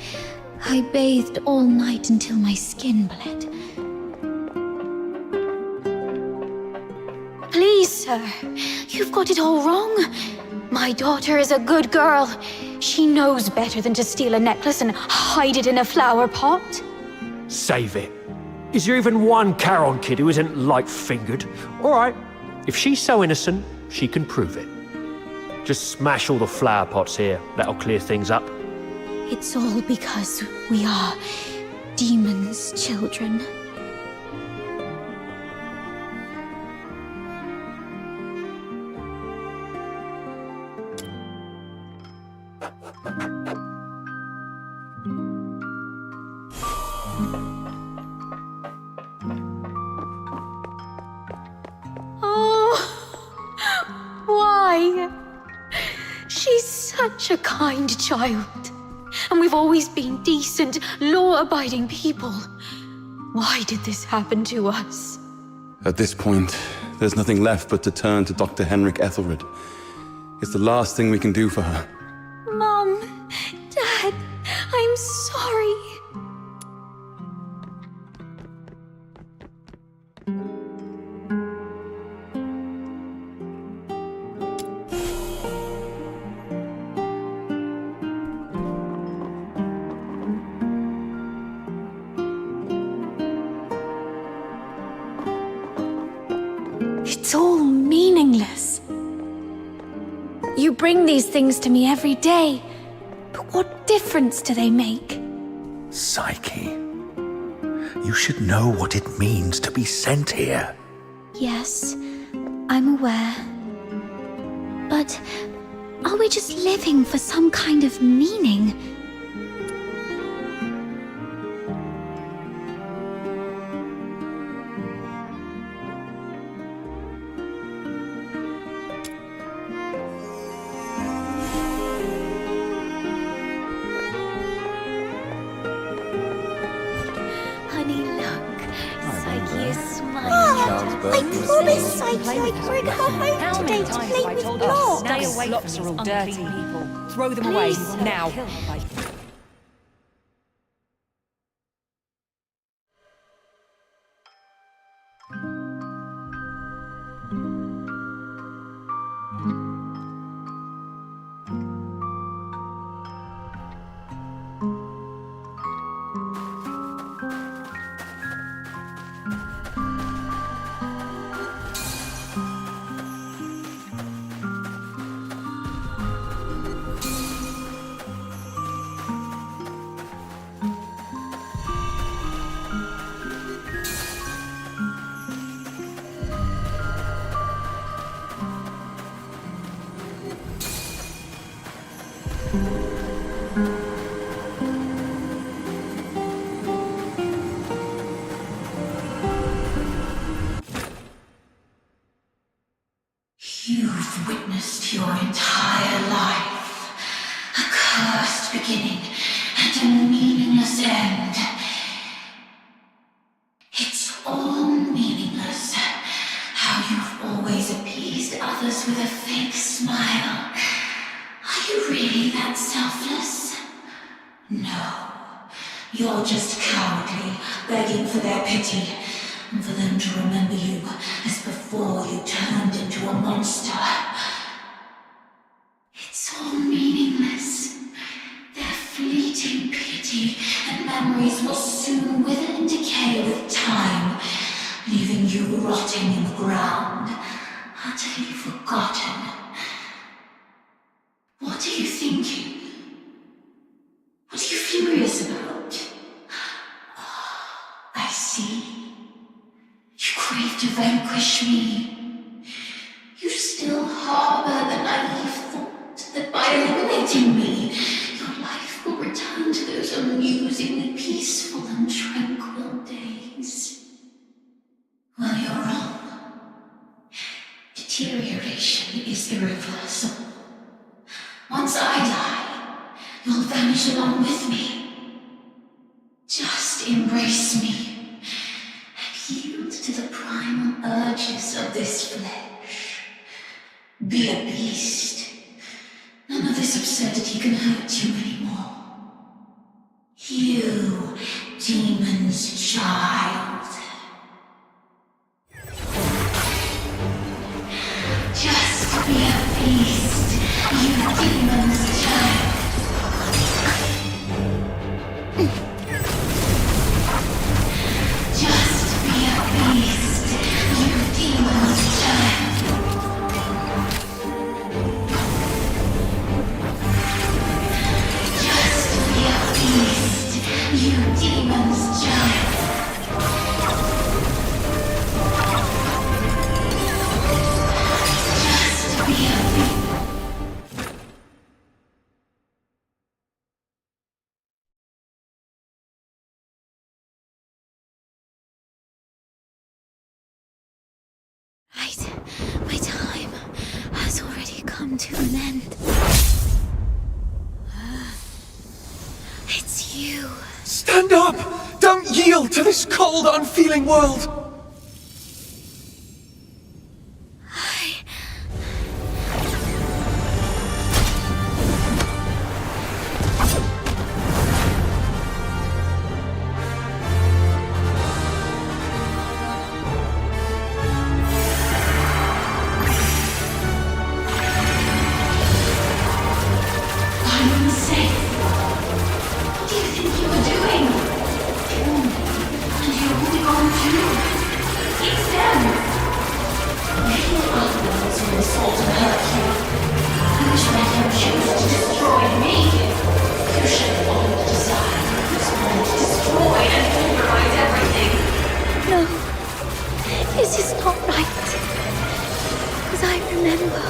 I bathed all night until my skin bled. Please, sir, you've got it all wrong. My daughter is a good girl. She knows better than to steal a necklace and hide it in a flower pot. Save it. Is there even one Charon kid who isn't light-fingered? All right, if she's so innocent, she can prove it. Just smash all the flower pots here. That'll clear things up. It's all because we are demons' children. She's such a kind child. And we've always been decent, law-abiding people. Why did this happen to us? At this point, there's nothing left but to turn to Dr. Henrik Ethelred. It's the last thing we can do for her. Mom, Dad, I'm sorry. It's all meaningless. You bring these things to me every day, but what difference do they make? Psyche, you should know what it means to be sent here. Yes, I'm aware. But are we just living for some kind of meaning? promised Psyche I'd bring her home How today many to times play have I with told you Blob. to stay away from these dirty people? Throw them away now. You've witnessed your entire life, a cursed beginning and a meaningless end. It's all meaningless. How you've always appeased others with a fake smile. Are you really that selfless? No. You're just cowardly, begging for their pity, and for them to remember you as before you turned into a monster. It's all meaningless. Their fleeting pity and memories will soon wither and decay with time, leaving you rotting in the ground, utterly forgotten. What are you thinking? What are you furious about? I see. You crave to vanquish me. You still harbor the naive thought that by eliminating me, your life will return to those amusingly peaceful and tranquil days. Well, you're wrong. Deterioration is irreversible. Once I die, you'll vanish along with me. Just embrace me and yield to the primal urges of this flesh. Be a beast. None of this absurdity can hurt you anymore. You, demon's child. Just be a beast, you demon's child. Just be a beast, you demon's child. Just be a beast, you demon's child. Just be a beast. My time has already come to an end. It's you. Stand up! Don't yield to this cold, unfeeling world! I'm safe. What do you think you were doing? Kill me. And you're holding on too. It's them. Maybe the other ones who insult and hurt you. You should let them choose to destroy me. You should have followed the design. Who's going to destroy and pulverize everything. No, this is not right. As I remember.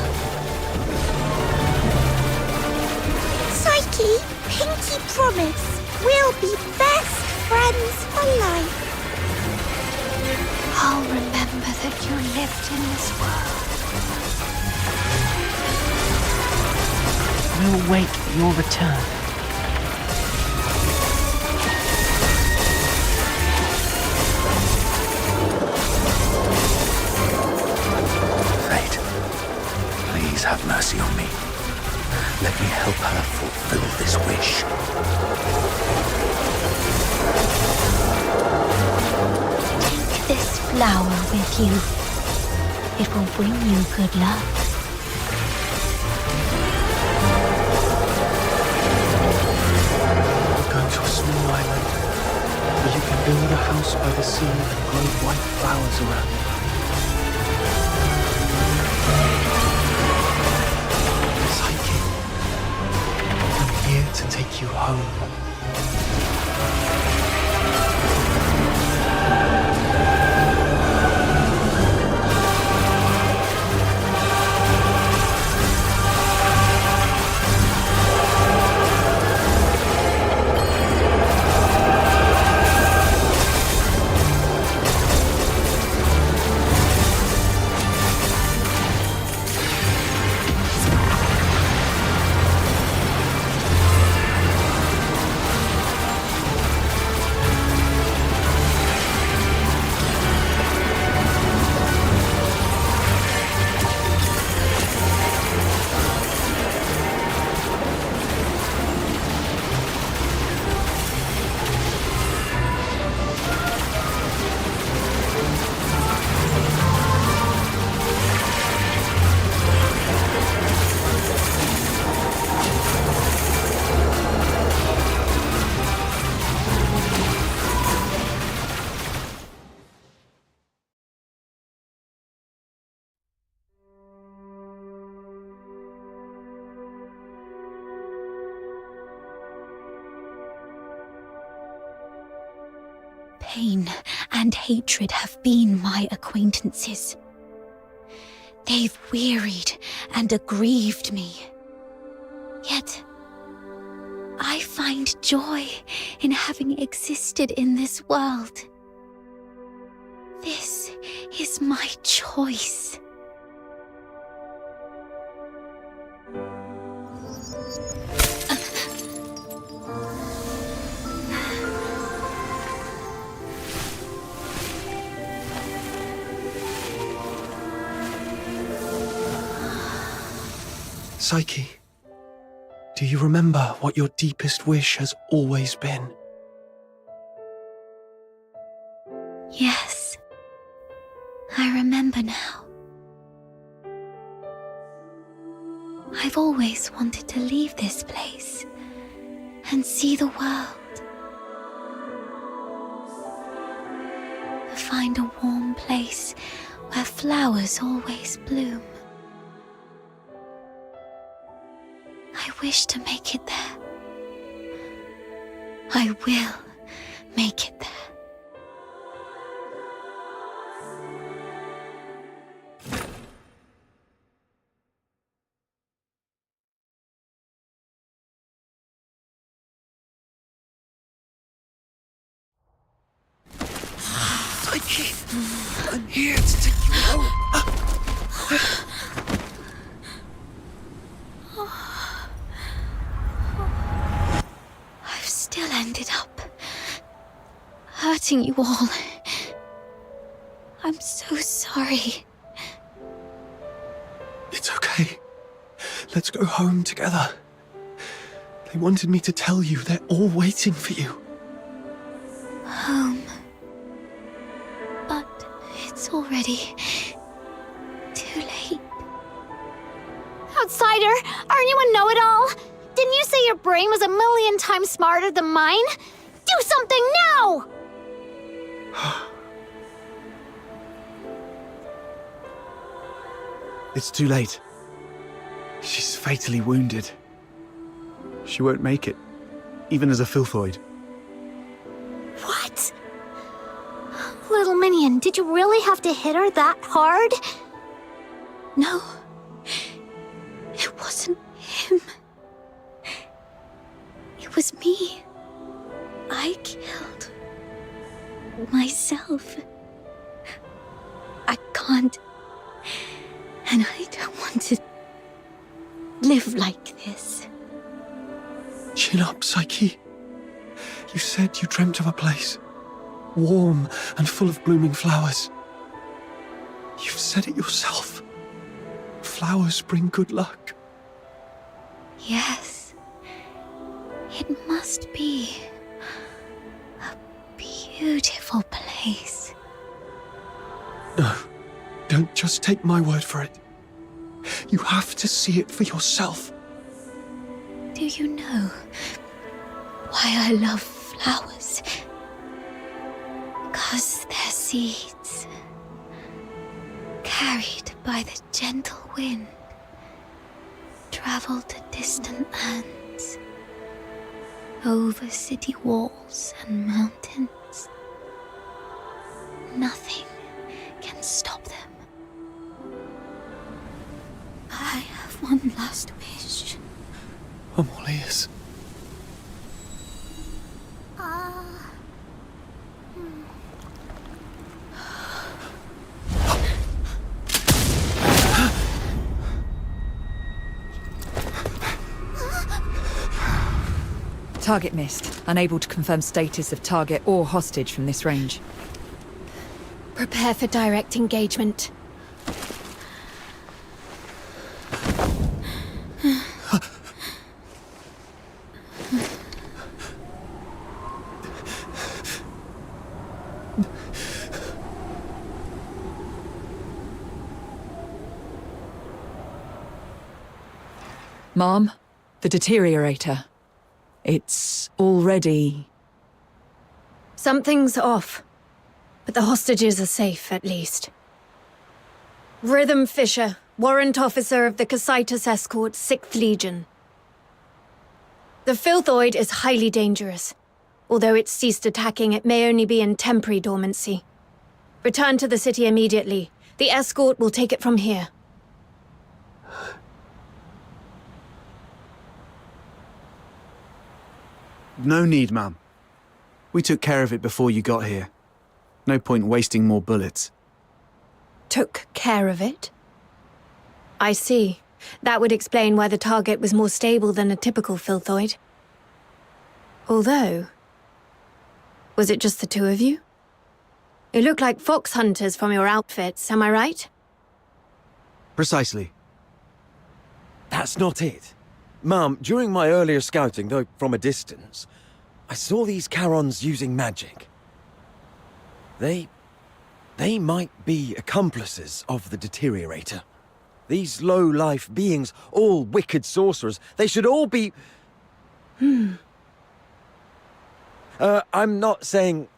Psyche, pinky promise, we'll be best friends for life. I'll remember that you lived in this world. We'll wait your return. have mercy on me. Let me help her fulfill this wish. Take this flower with you. It will bring you good luck. We're going to a small island where you can build a house by the sea and grow white flowers around it. Psyche, I'm here to take you home. Pain and hatred have been my acquaintances. They've wearied and aggrieved me. Yet, I find joy in having existed in this world. This is my choice. Psyche, do you remember what your deepest wish has always been? Yes, I remember now. I've always wanted to leave this place and see the world. To find a warm place where flowers always bloom. I wish to make it there. I will make it there. Psyche, I'm here to take you home. I've still ended up hurting you all. I'm so sorry. It's okay. Let's go home together. They wanted me to tell you they're all waiting for you. Home. But it's already too late. Outsider, aren't you a know-it-all? Didn't you say your brain was 1,000,000 times smarter than mine? Do something now! It's too late. She's fatally wounded. She won't make it, even as a Filthoid. What? Little minion, did you really have to hit her that hard? No. It wasn't him. It was me. I killed myself. I can't. And I don't want to live like this. Chin up, Psyche. You said you dreamt of a place, warm and full of blooming flowers. You've said it yourself. flowers bring good luck. Yes. It must be a beautiful place. No, don't just take my word for it. You have to see it for yourself. Do you know why I love flowers? Because they're seeds, carried by the gentle wind, travel to distant lands, over city walls and mountains. Nothing can stop them. I have one last wish. I'm all ears. Target missed. Unable to confirm status of target or hostage from this range. Prepare for direct engagement. Mom, the deteriorator. It's already... Something's off, but the hostages are safe, at least. Rhythm Fisher, warrant officer of the Cassitus Escort, 6th Legion. The Filthoid is highly dangerous. Although it's ceased attacking, it may only be in temporary dormancy. Return to the city immediately. The escort will take it from here. No need, ma'am. We took care of it before you got here. No point wasting more bullets. Took care of it? I see. That would explain why the target was more stable than a typical Filthoid. Although... was it just the two of you? You look like fox hunters from your outfits, am I right? Precisely. That's not it. Mum, during my earlier scouting, though from a distance, I saw these Charons using magic. They might be accomplices of the deteriorator. These low-life beings, all wicked sorcerers, they should all be... I'm not saying...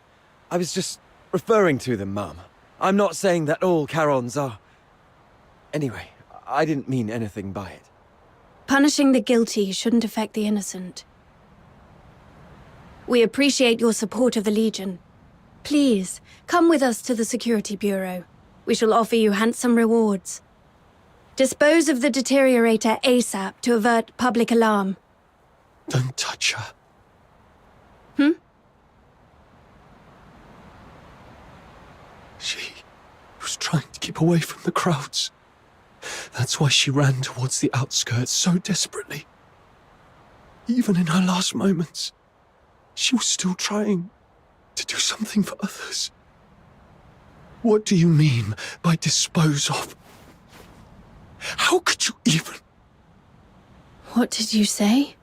I was just referring to them, Mum. I'm not saying that all Charons are... Anyway, I didn't mean anything by it. Punishing the guilty shouldn't affect the innocent. We appreciate your support of the Legion. Please, come with us to the Security Bureau. We shall offer you handsome rewards. Dispose of the deteriorator ASAP to avert public alarm. Don't touch her. She was trying to keep away from the crowds. That's why she ran towards the outskirts so desperately. Even in her last moments, she was still trying to do something for others. What do you mean by dispose of? How could you even... What did you say?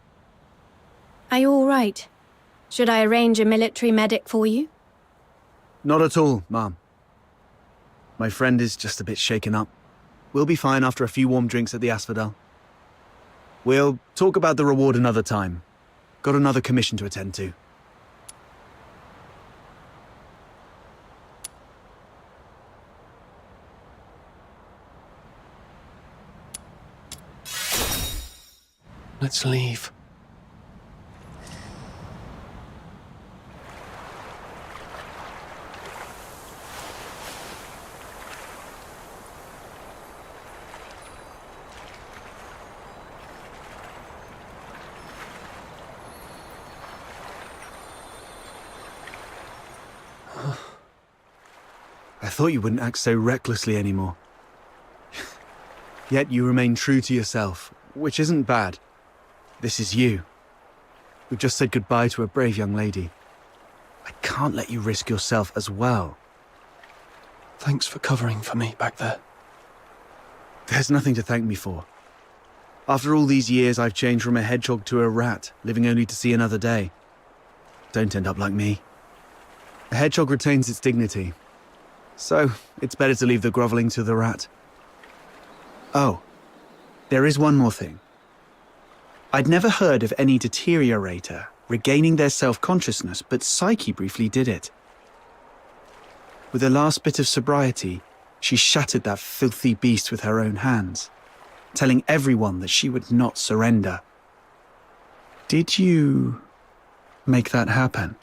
Are you all right? Should I arrange a military medic for you? Not at all, ma'am. My friend is just a bit shaken up. We'll be fine after a few warm drinks at the Asphodel. We'll talk about the reward another time. Got another commission to attend to. Let's leave. I thought you wouldn't act so recklessly anymore. Yet you remain true to yourself, which isn't bad. This is you. We've just said goodbye to a brave young lady. I can't let you risk yourself as well. Thanks for covering for me back there. There's nothing to thank me for. After all these years, I've changed from a hedgehog to a rat, living only to see another day. Don't end up like me. A hedgehog retains its dignity. So, it's better to leave the groveling to the rat. Oh, there is one more thing. I'd never heard of any deteriorator regaining their self-consciousness, but Psyche briefly did it. With the last bit of sobriety, she shattered that filthy beast with her own hands, telling everyone that she would not surrender. Did you make that happen?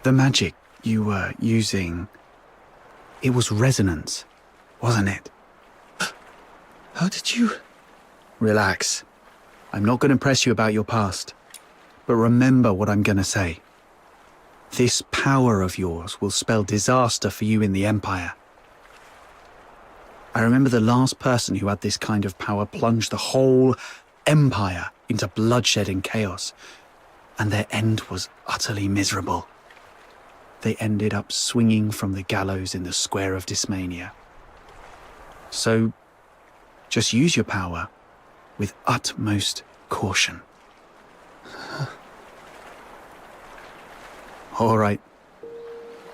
The magic you were using, it was resonance, wasn't it? How did you... Relax. I'm not going to press you about your past, but remember what I'm going to say. This power of yours will spell disaster for you in the Empire. I remember the last person who had this kind of power plunged the whole Empire into bloodshed and chaos, and their end was utterly miserable. They ended up swinging from the gallows in the Square of Dysmania. So, just use your power with utmost caution. All right.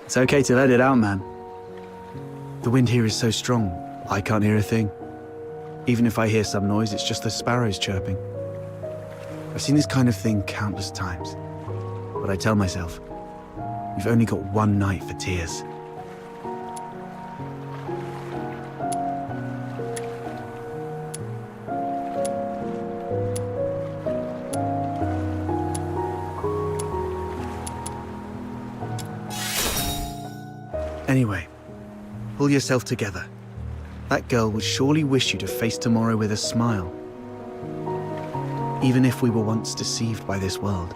It's okay to let it out, man. The wind here is so strong, I can't hear a thing. Even if I hear some noise, it's just the sparrows chirping. I've seen this kind of thing countless times. But I tell myself, you've only got one night for tears. Anyway, pull yourself together. That girl would surely wish you to face tomorrow with a smile. Even if we were once deceived by this world.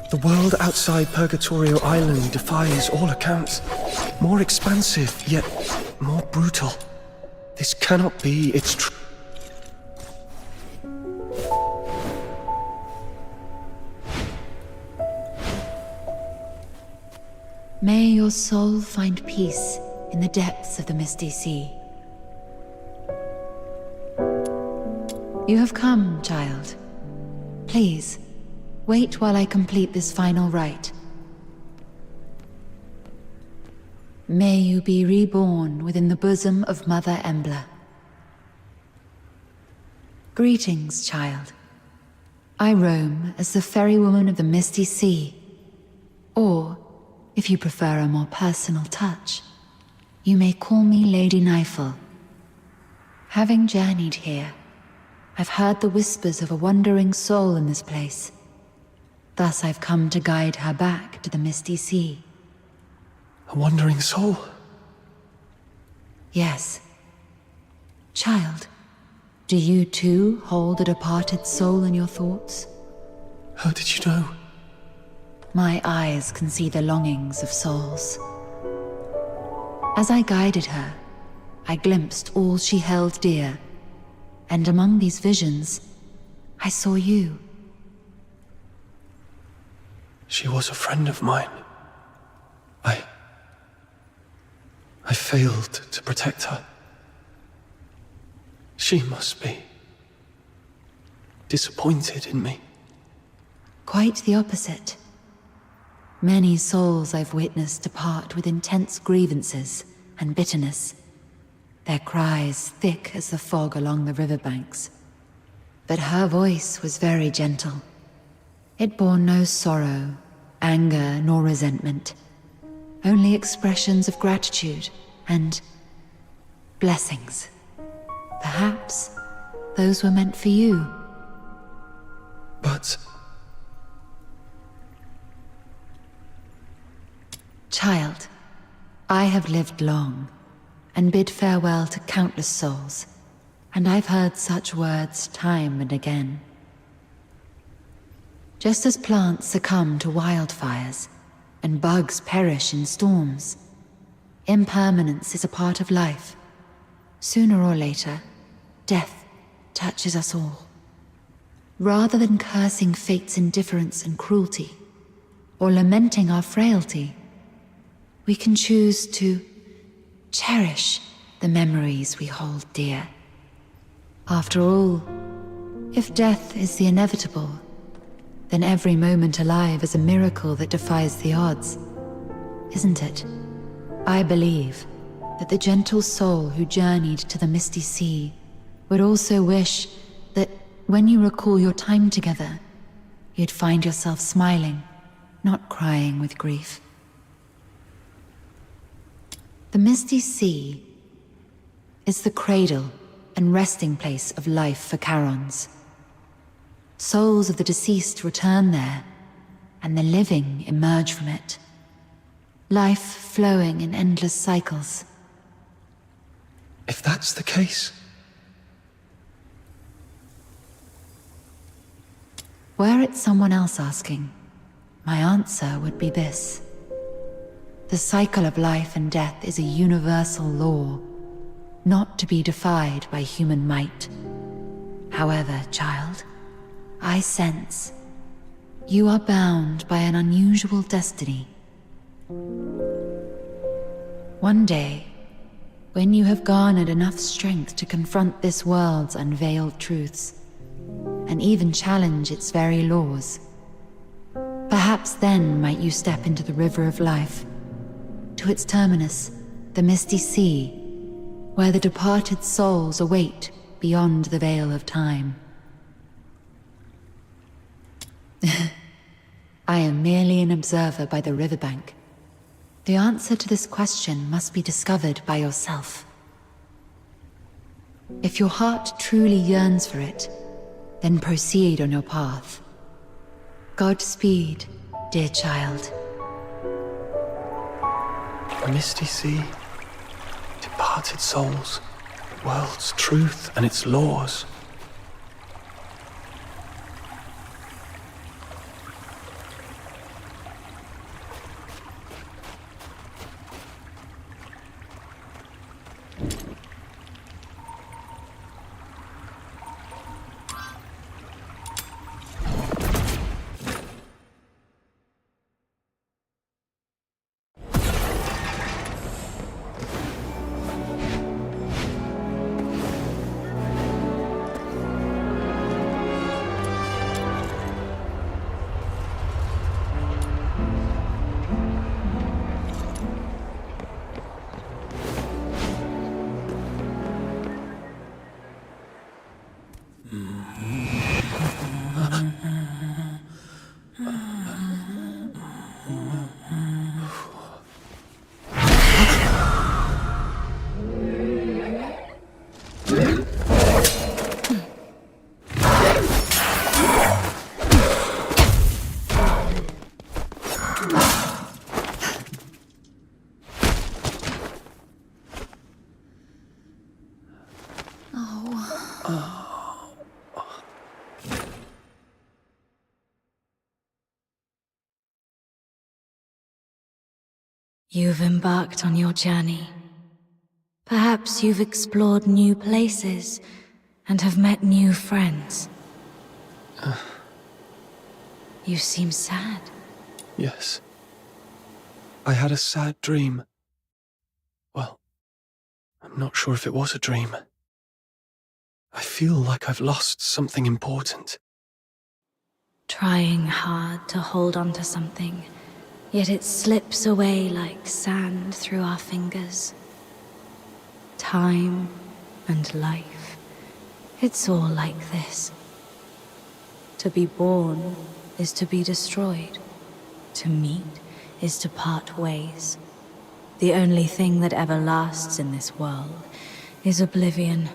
The world outside Purgatorio Island defies all accounts. More expansive, yet more brutal. This cannot be, it's true. May your soul find peace in the depths of the misty sea. You have come, child. Please, wait while I complete this final rite. May you be reborn within the bosom of Mother Embla. Greetings, child. I roam as the ferrywoman of the Misty Sea. Or, if you prefer a more personal touch, you may call me Lady Nifel. Having journeyed here, I've heard the whispers of a wandering soul in this place. Thus I've come to guide her back to the Misty Sea. A wandering soul? Yes. Child, do you too hold a departed soul in your thoughts? How did you know? My eyes can see the longings of souls. As I guided her, I glimpsed all she held dear, and among these visions, I saw you. She was a friend of mine. I failed to protect her. She must be disappointed in me. Quite the opposite. Many souls I've witnessed depart with intense grievances and bitterness, their cries thick as the fog along the riverbanks. But her voice was very gentle. It bore no sorrow, anger, nor resentment. Only expressions of gratitude and blessings. Perhaps those were meant for you. But... Child, I have lived long, and bid farewell to countless souls, and I've heard such words time and again. Just as plants succumb to wildfires, and bugs perish in storms, impermanence is a part of life. Sooner or later, death touches us all. Rather than cursing fate's indifference and cruelty, or lamenting our frailty, we can choose to cherish the memories we hold dear. After all, if death is the inevitable, then every moment alive is a miracle that defies the odds, isn't it? I believe that the gentle soul who journeyed to the misty sea would also wish that when you recall your time together, you'd find yourself smiling, not crying with grief. The misty sea is the cradle and resting place of life for Charons. Souls of the deceased return there, and the living emerge from it. Life flowing in endless cycles. if that's the case... Were it someone else asking, my answer would be this. The cycle of life and death is a universal law, not to be defied by human might. However, child, I sense you are bound by an unusual destiny. One day, when you have garnered enough strength to confront this world's unveiled truths, and even challenge its very laws, perhaps then might you step into the river of life, to its terminus, the misty sea, where the departed souls await beyond the veil of time. I am merely an observer by the riverbank. The answer to this question must be discovered by yourself. If your heart truly yearns for it, then proceed on your path. Godspeed, dear child. A misty sea, departed souls, the world's truth and its laws. You've embarked on your journey. Perhaps you've explored new places and have met new friends. You seem sad. Yes. I had a sad dream. Well, I'm not sure if it was a dream. I feel like I've lost something important. Trying hard to hold on to something, yet it slips away like sand through our fingers. Time and life, it's all like this. To be born is to be destroyed. To meet is to part ways. The only thing that ever lasts in this world is oblivion.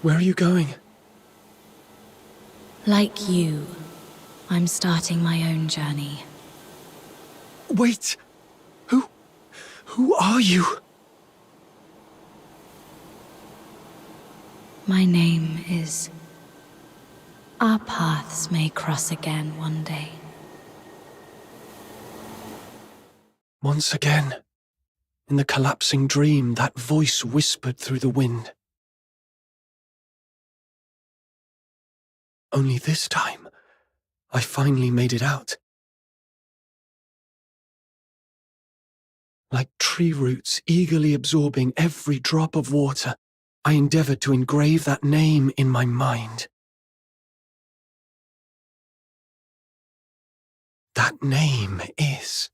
Where are you going? Like you, I'm starting my own journey. Wait! Who are you? My name is... Our paths may cross again one day. Once again, in the collapsing dream, that voice whispered through the wind. Only this time, I finally made it out. Like tree roots eagerly absorbing every drop of water, I endeavored to engrave that name in my mind. That name is...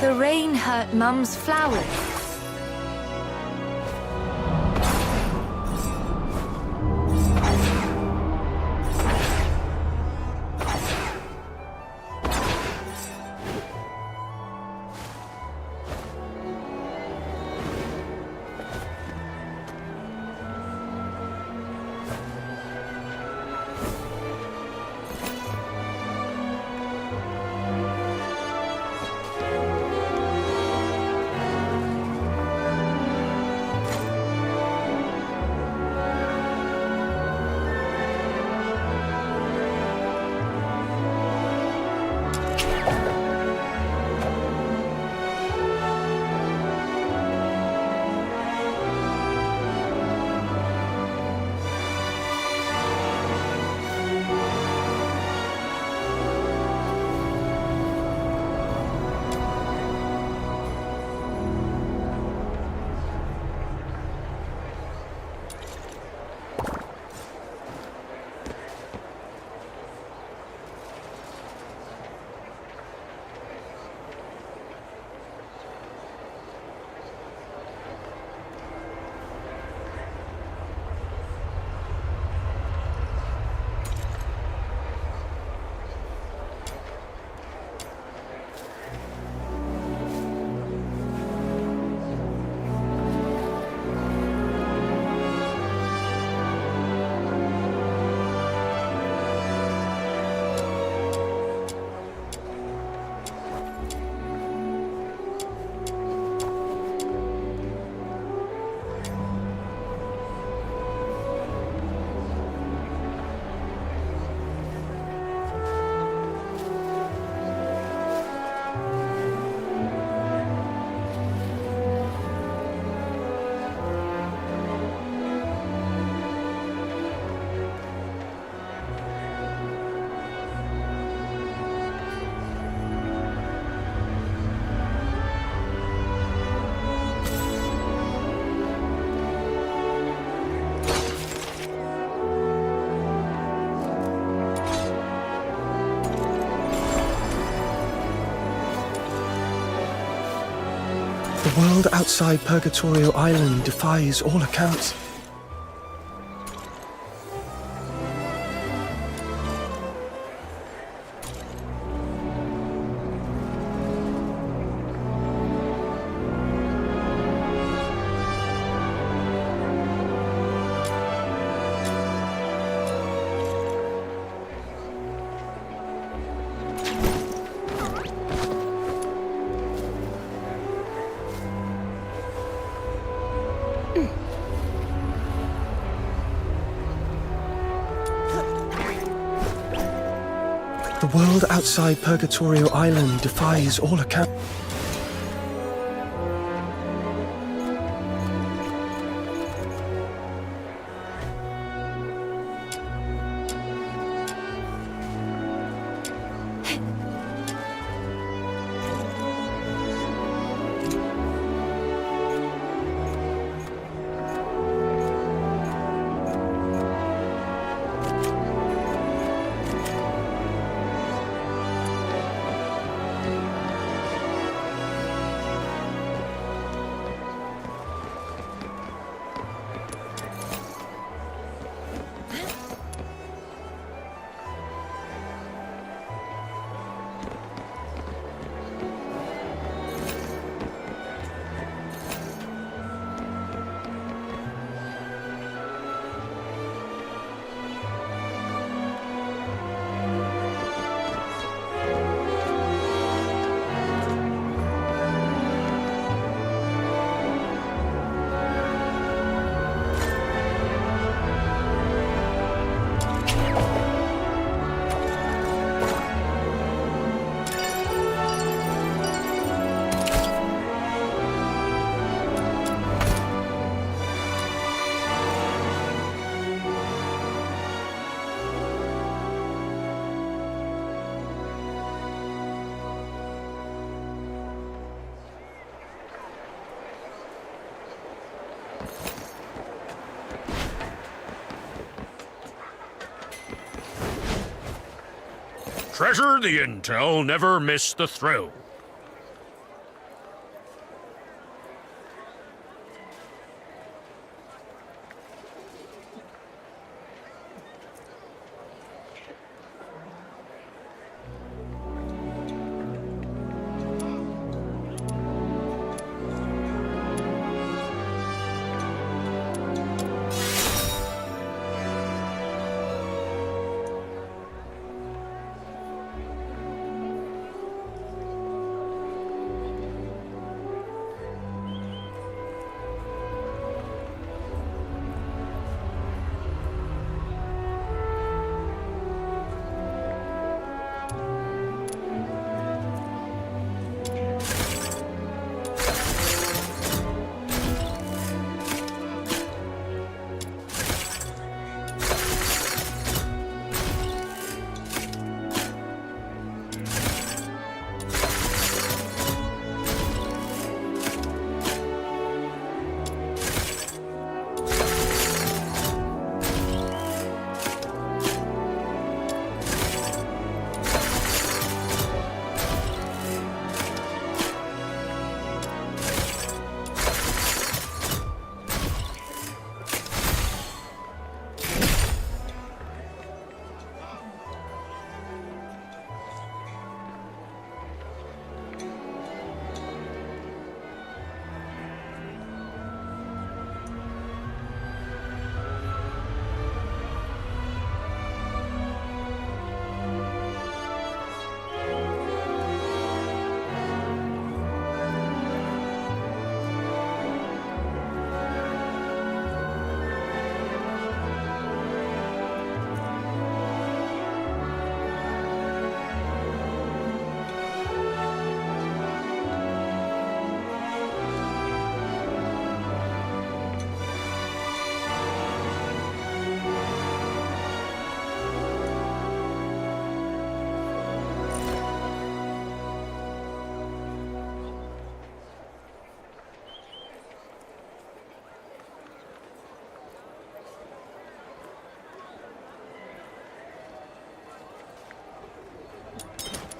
The rain hurt Mum's flowers. The world outside Purgatorial Island defies all accounts. The world outside Purgatorial Island defies all accounts. Treasure the intel, never miss the thrill.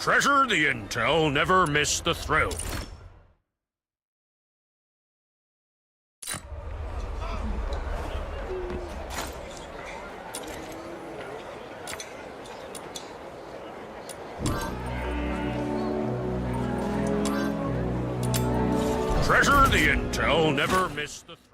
Treasure the intel, never miss the thrill. Treasure the intel, never miss the thrill.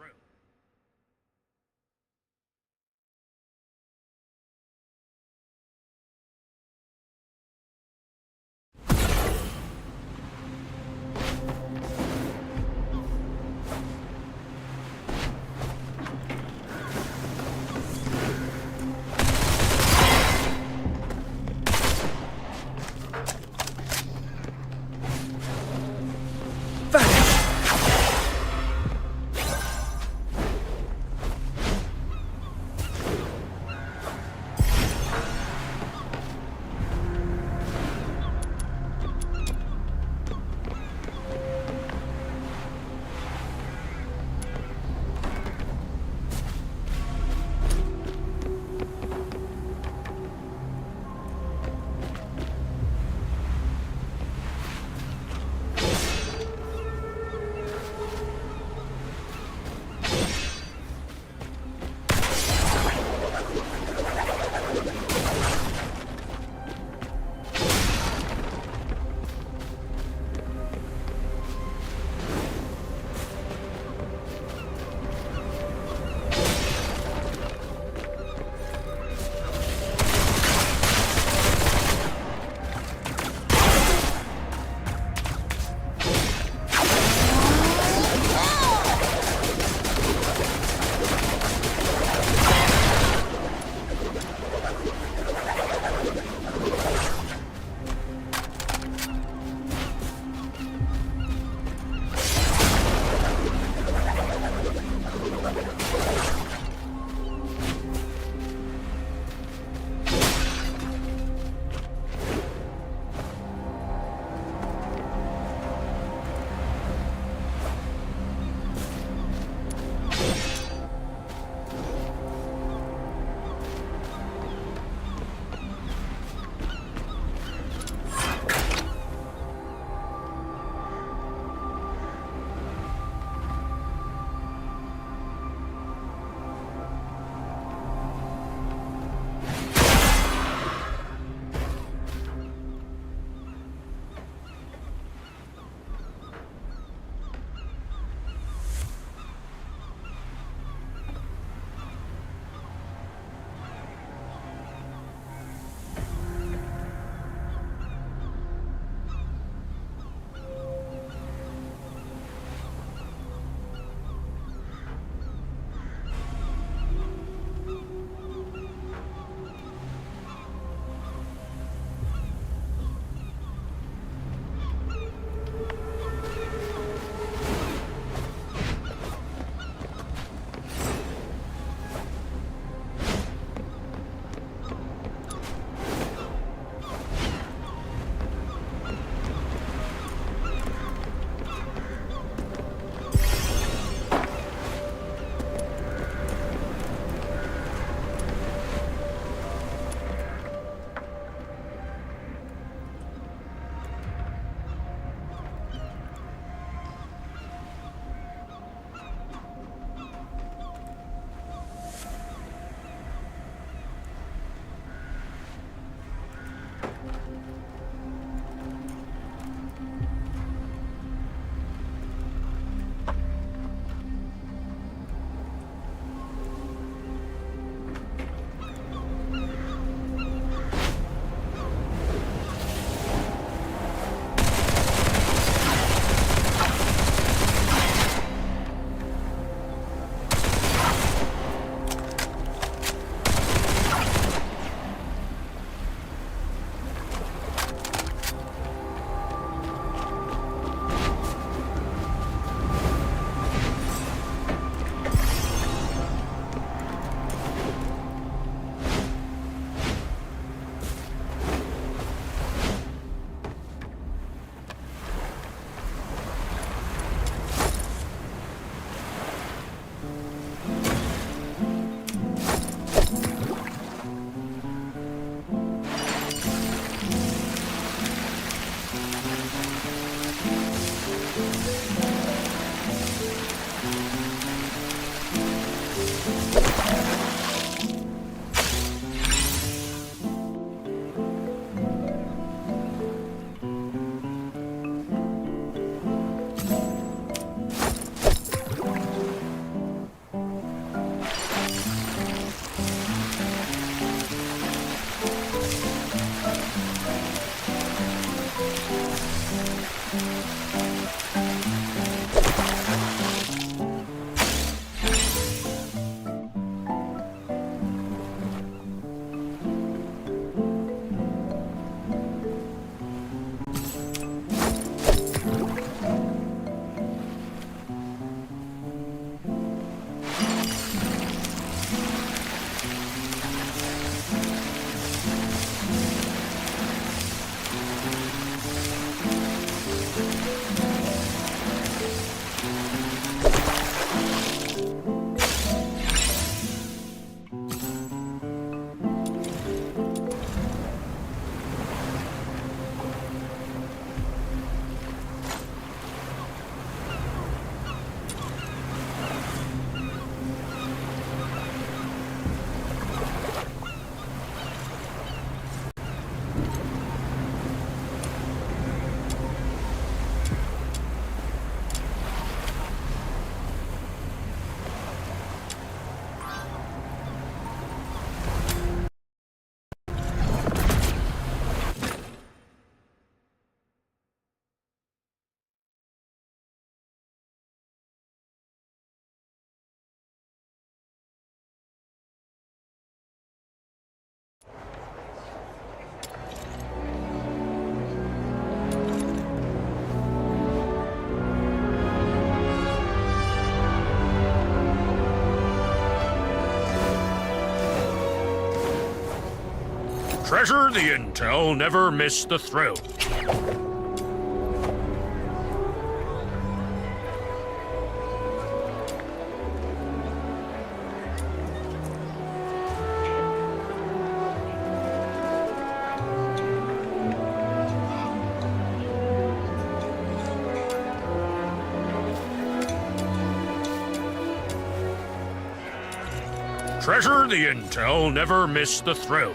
Treasure the intel, never miss the thrill. Treasure the intel, never miss the thrill.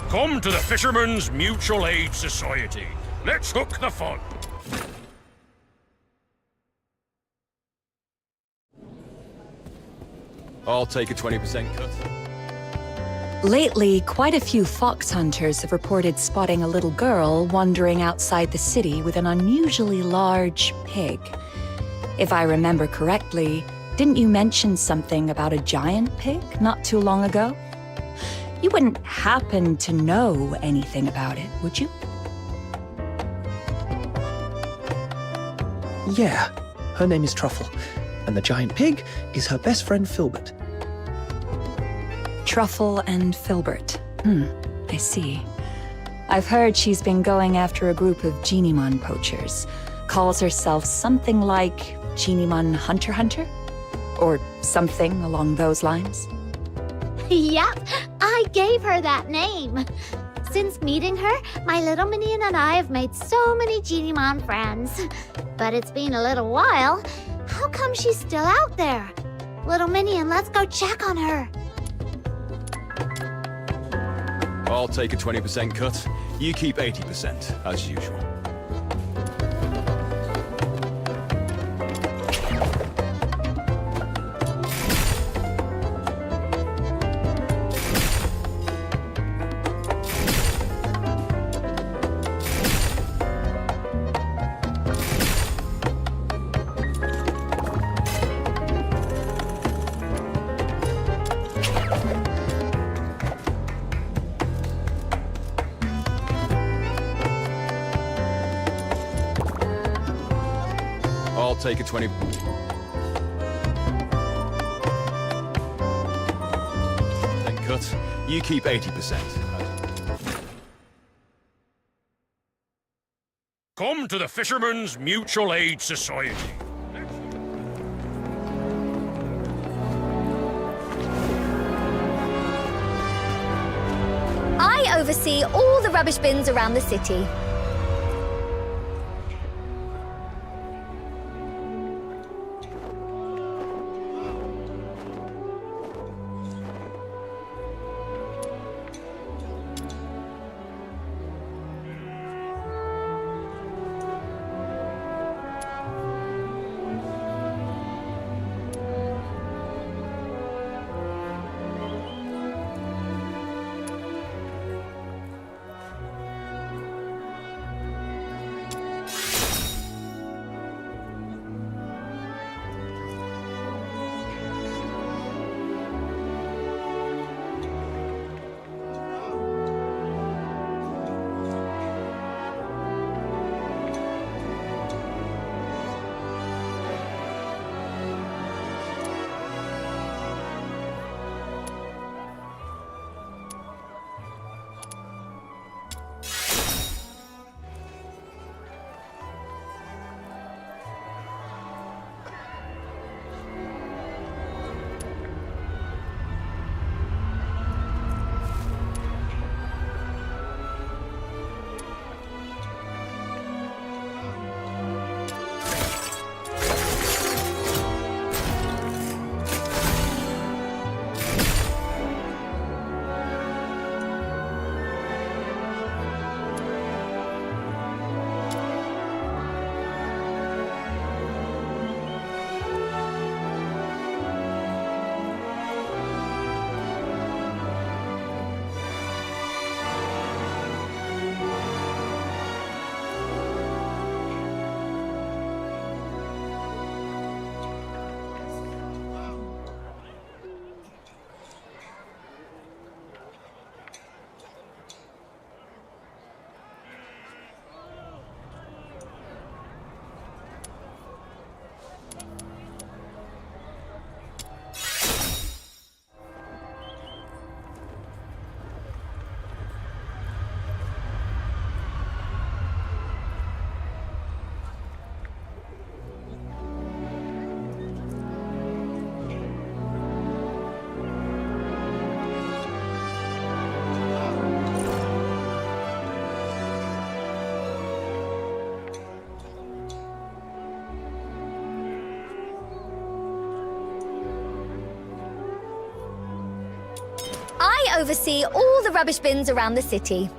Come to the Fishermen's Mutual Aid Society. Let's hook the fun. I'll take a 20% cut. Lately, quite a few fox hunters have reported spotting a little girl wandering outside the city with an unusually large pig. If I remember correctly, didn't you mention something about a giant pig not too long ago? You wouldn't happen to know anything about it, would you? Yeah, her name is Truffle, and the giant pig is her best friend Filbert. Truffle and Filbert. I see. I've heard she's been going after a group of Genimon poachers. Calls herself something like Genimon Hunter? Or something along those lines. Yep, I gave her that name. Since meeting her, my little minion and I have made so many Genimon friends. But it's been a little while. How come she's still out there? Little minion, let's go check on her. I'll take a 20% cut. You keep 80%, as usual. I'll take a 20. Then cut. You keep 80%. Come to the Fishermen's Mutual Aid Society. I oversee all the rubbish bins around the city. oversee all the rubbish bins around the city.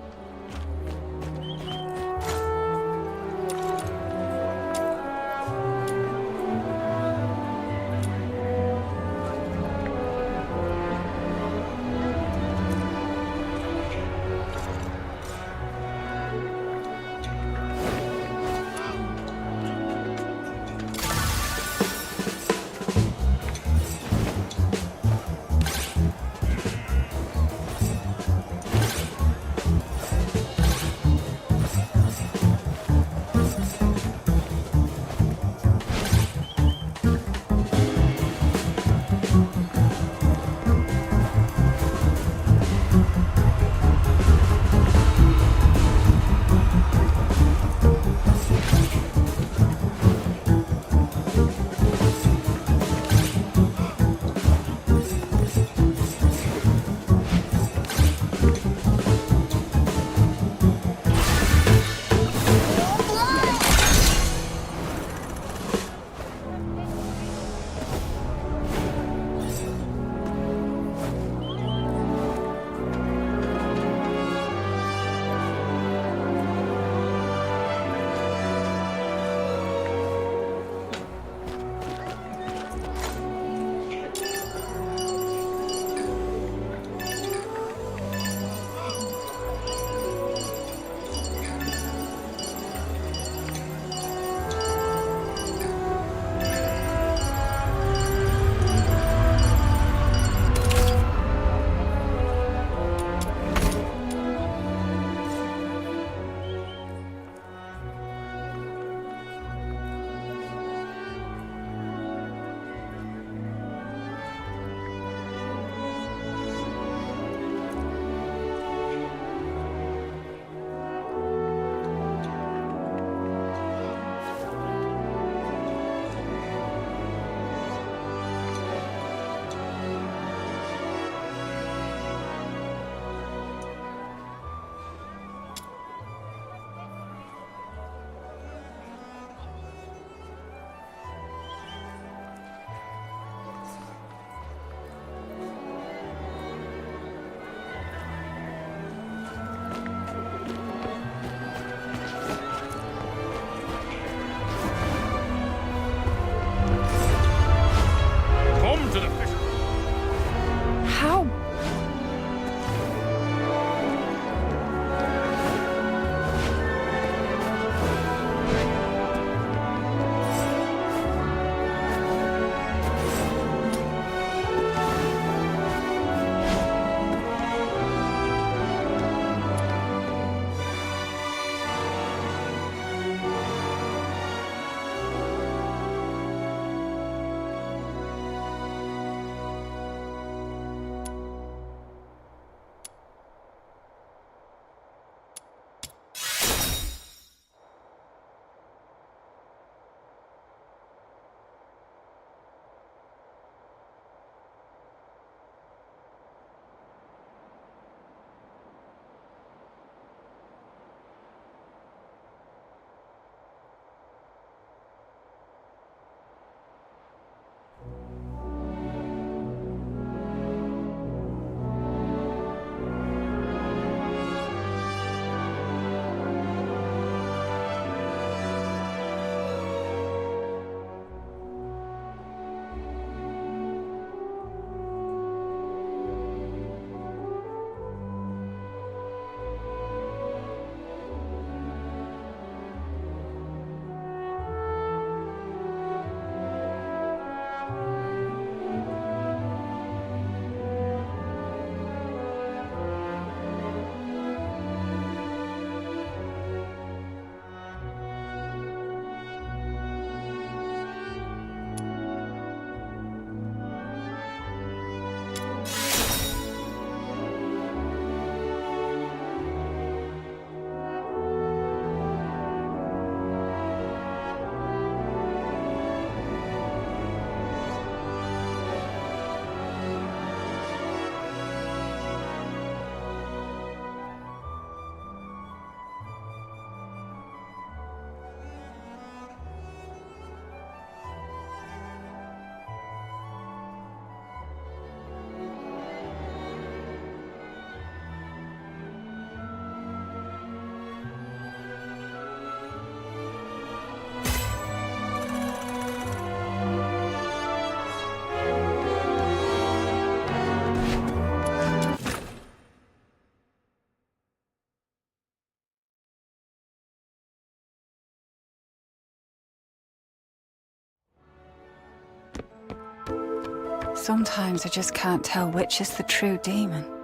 Sometimes I just can't tell which is the true demon.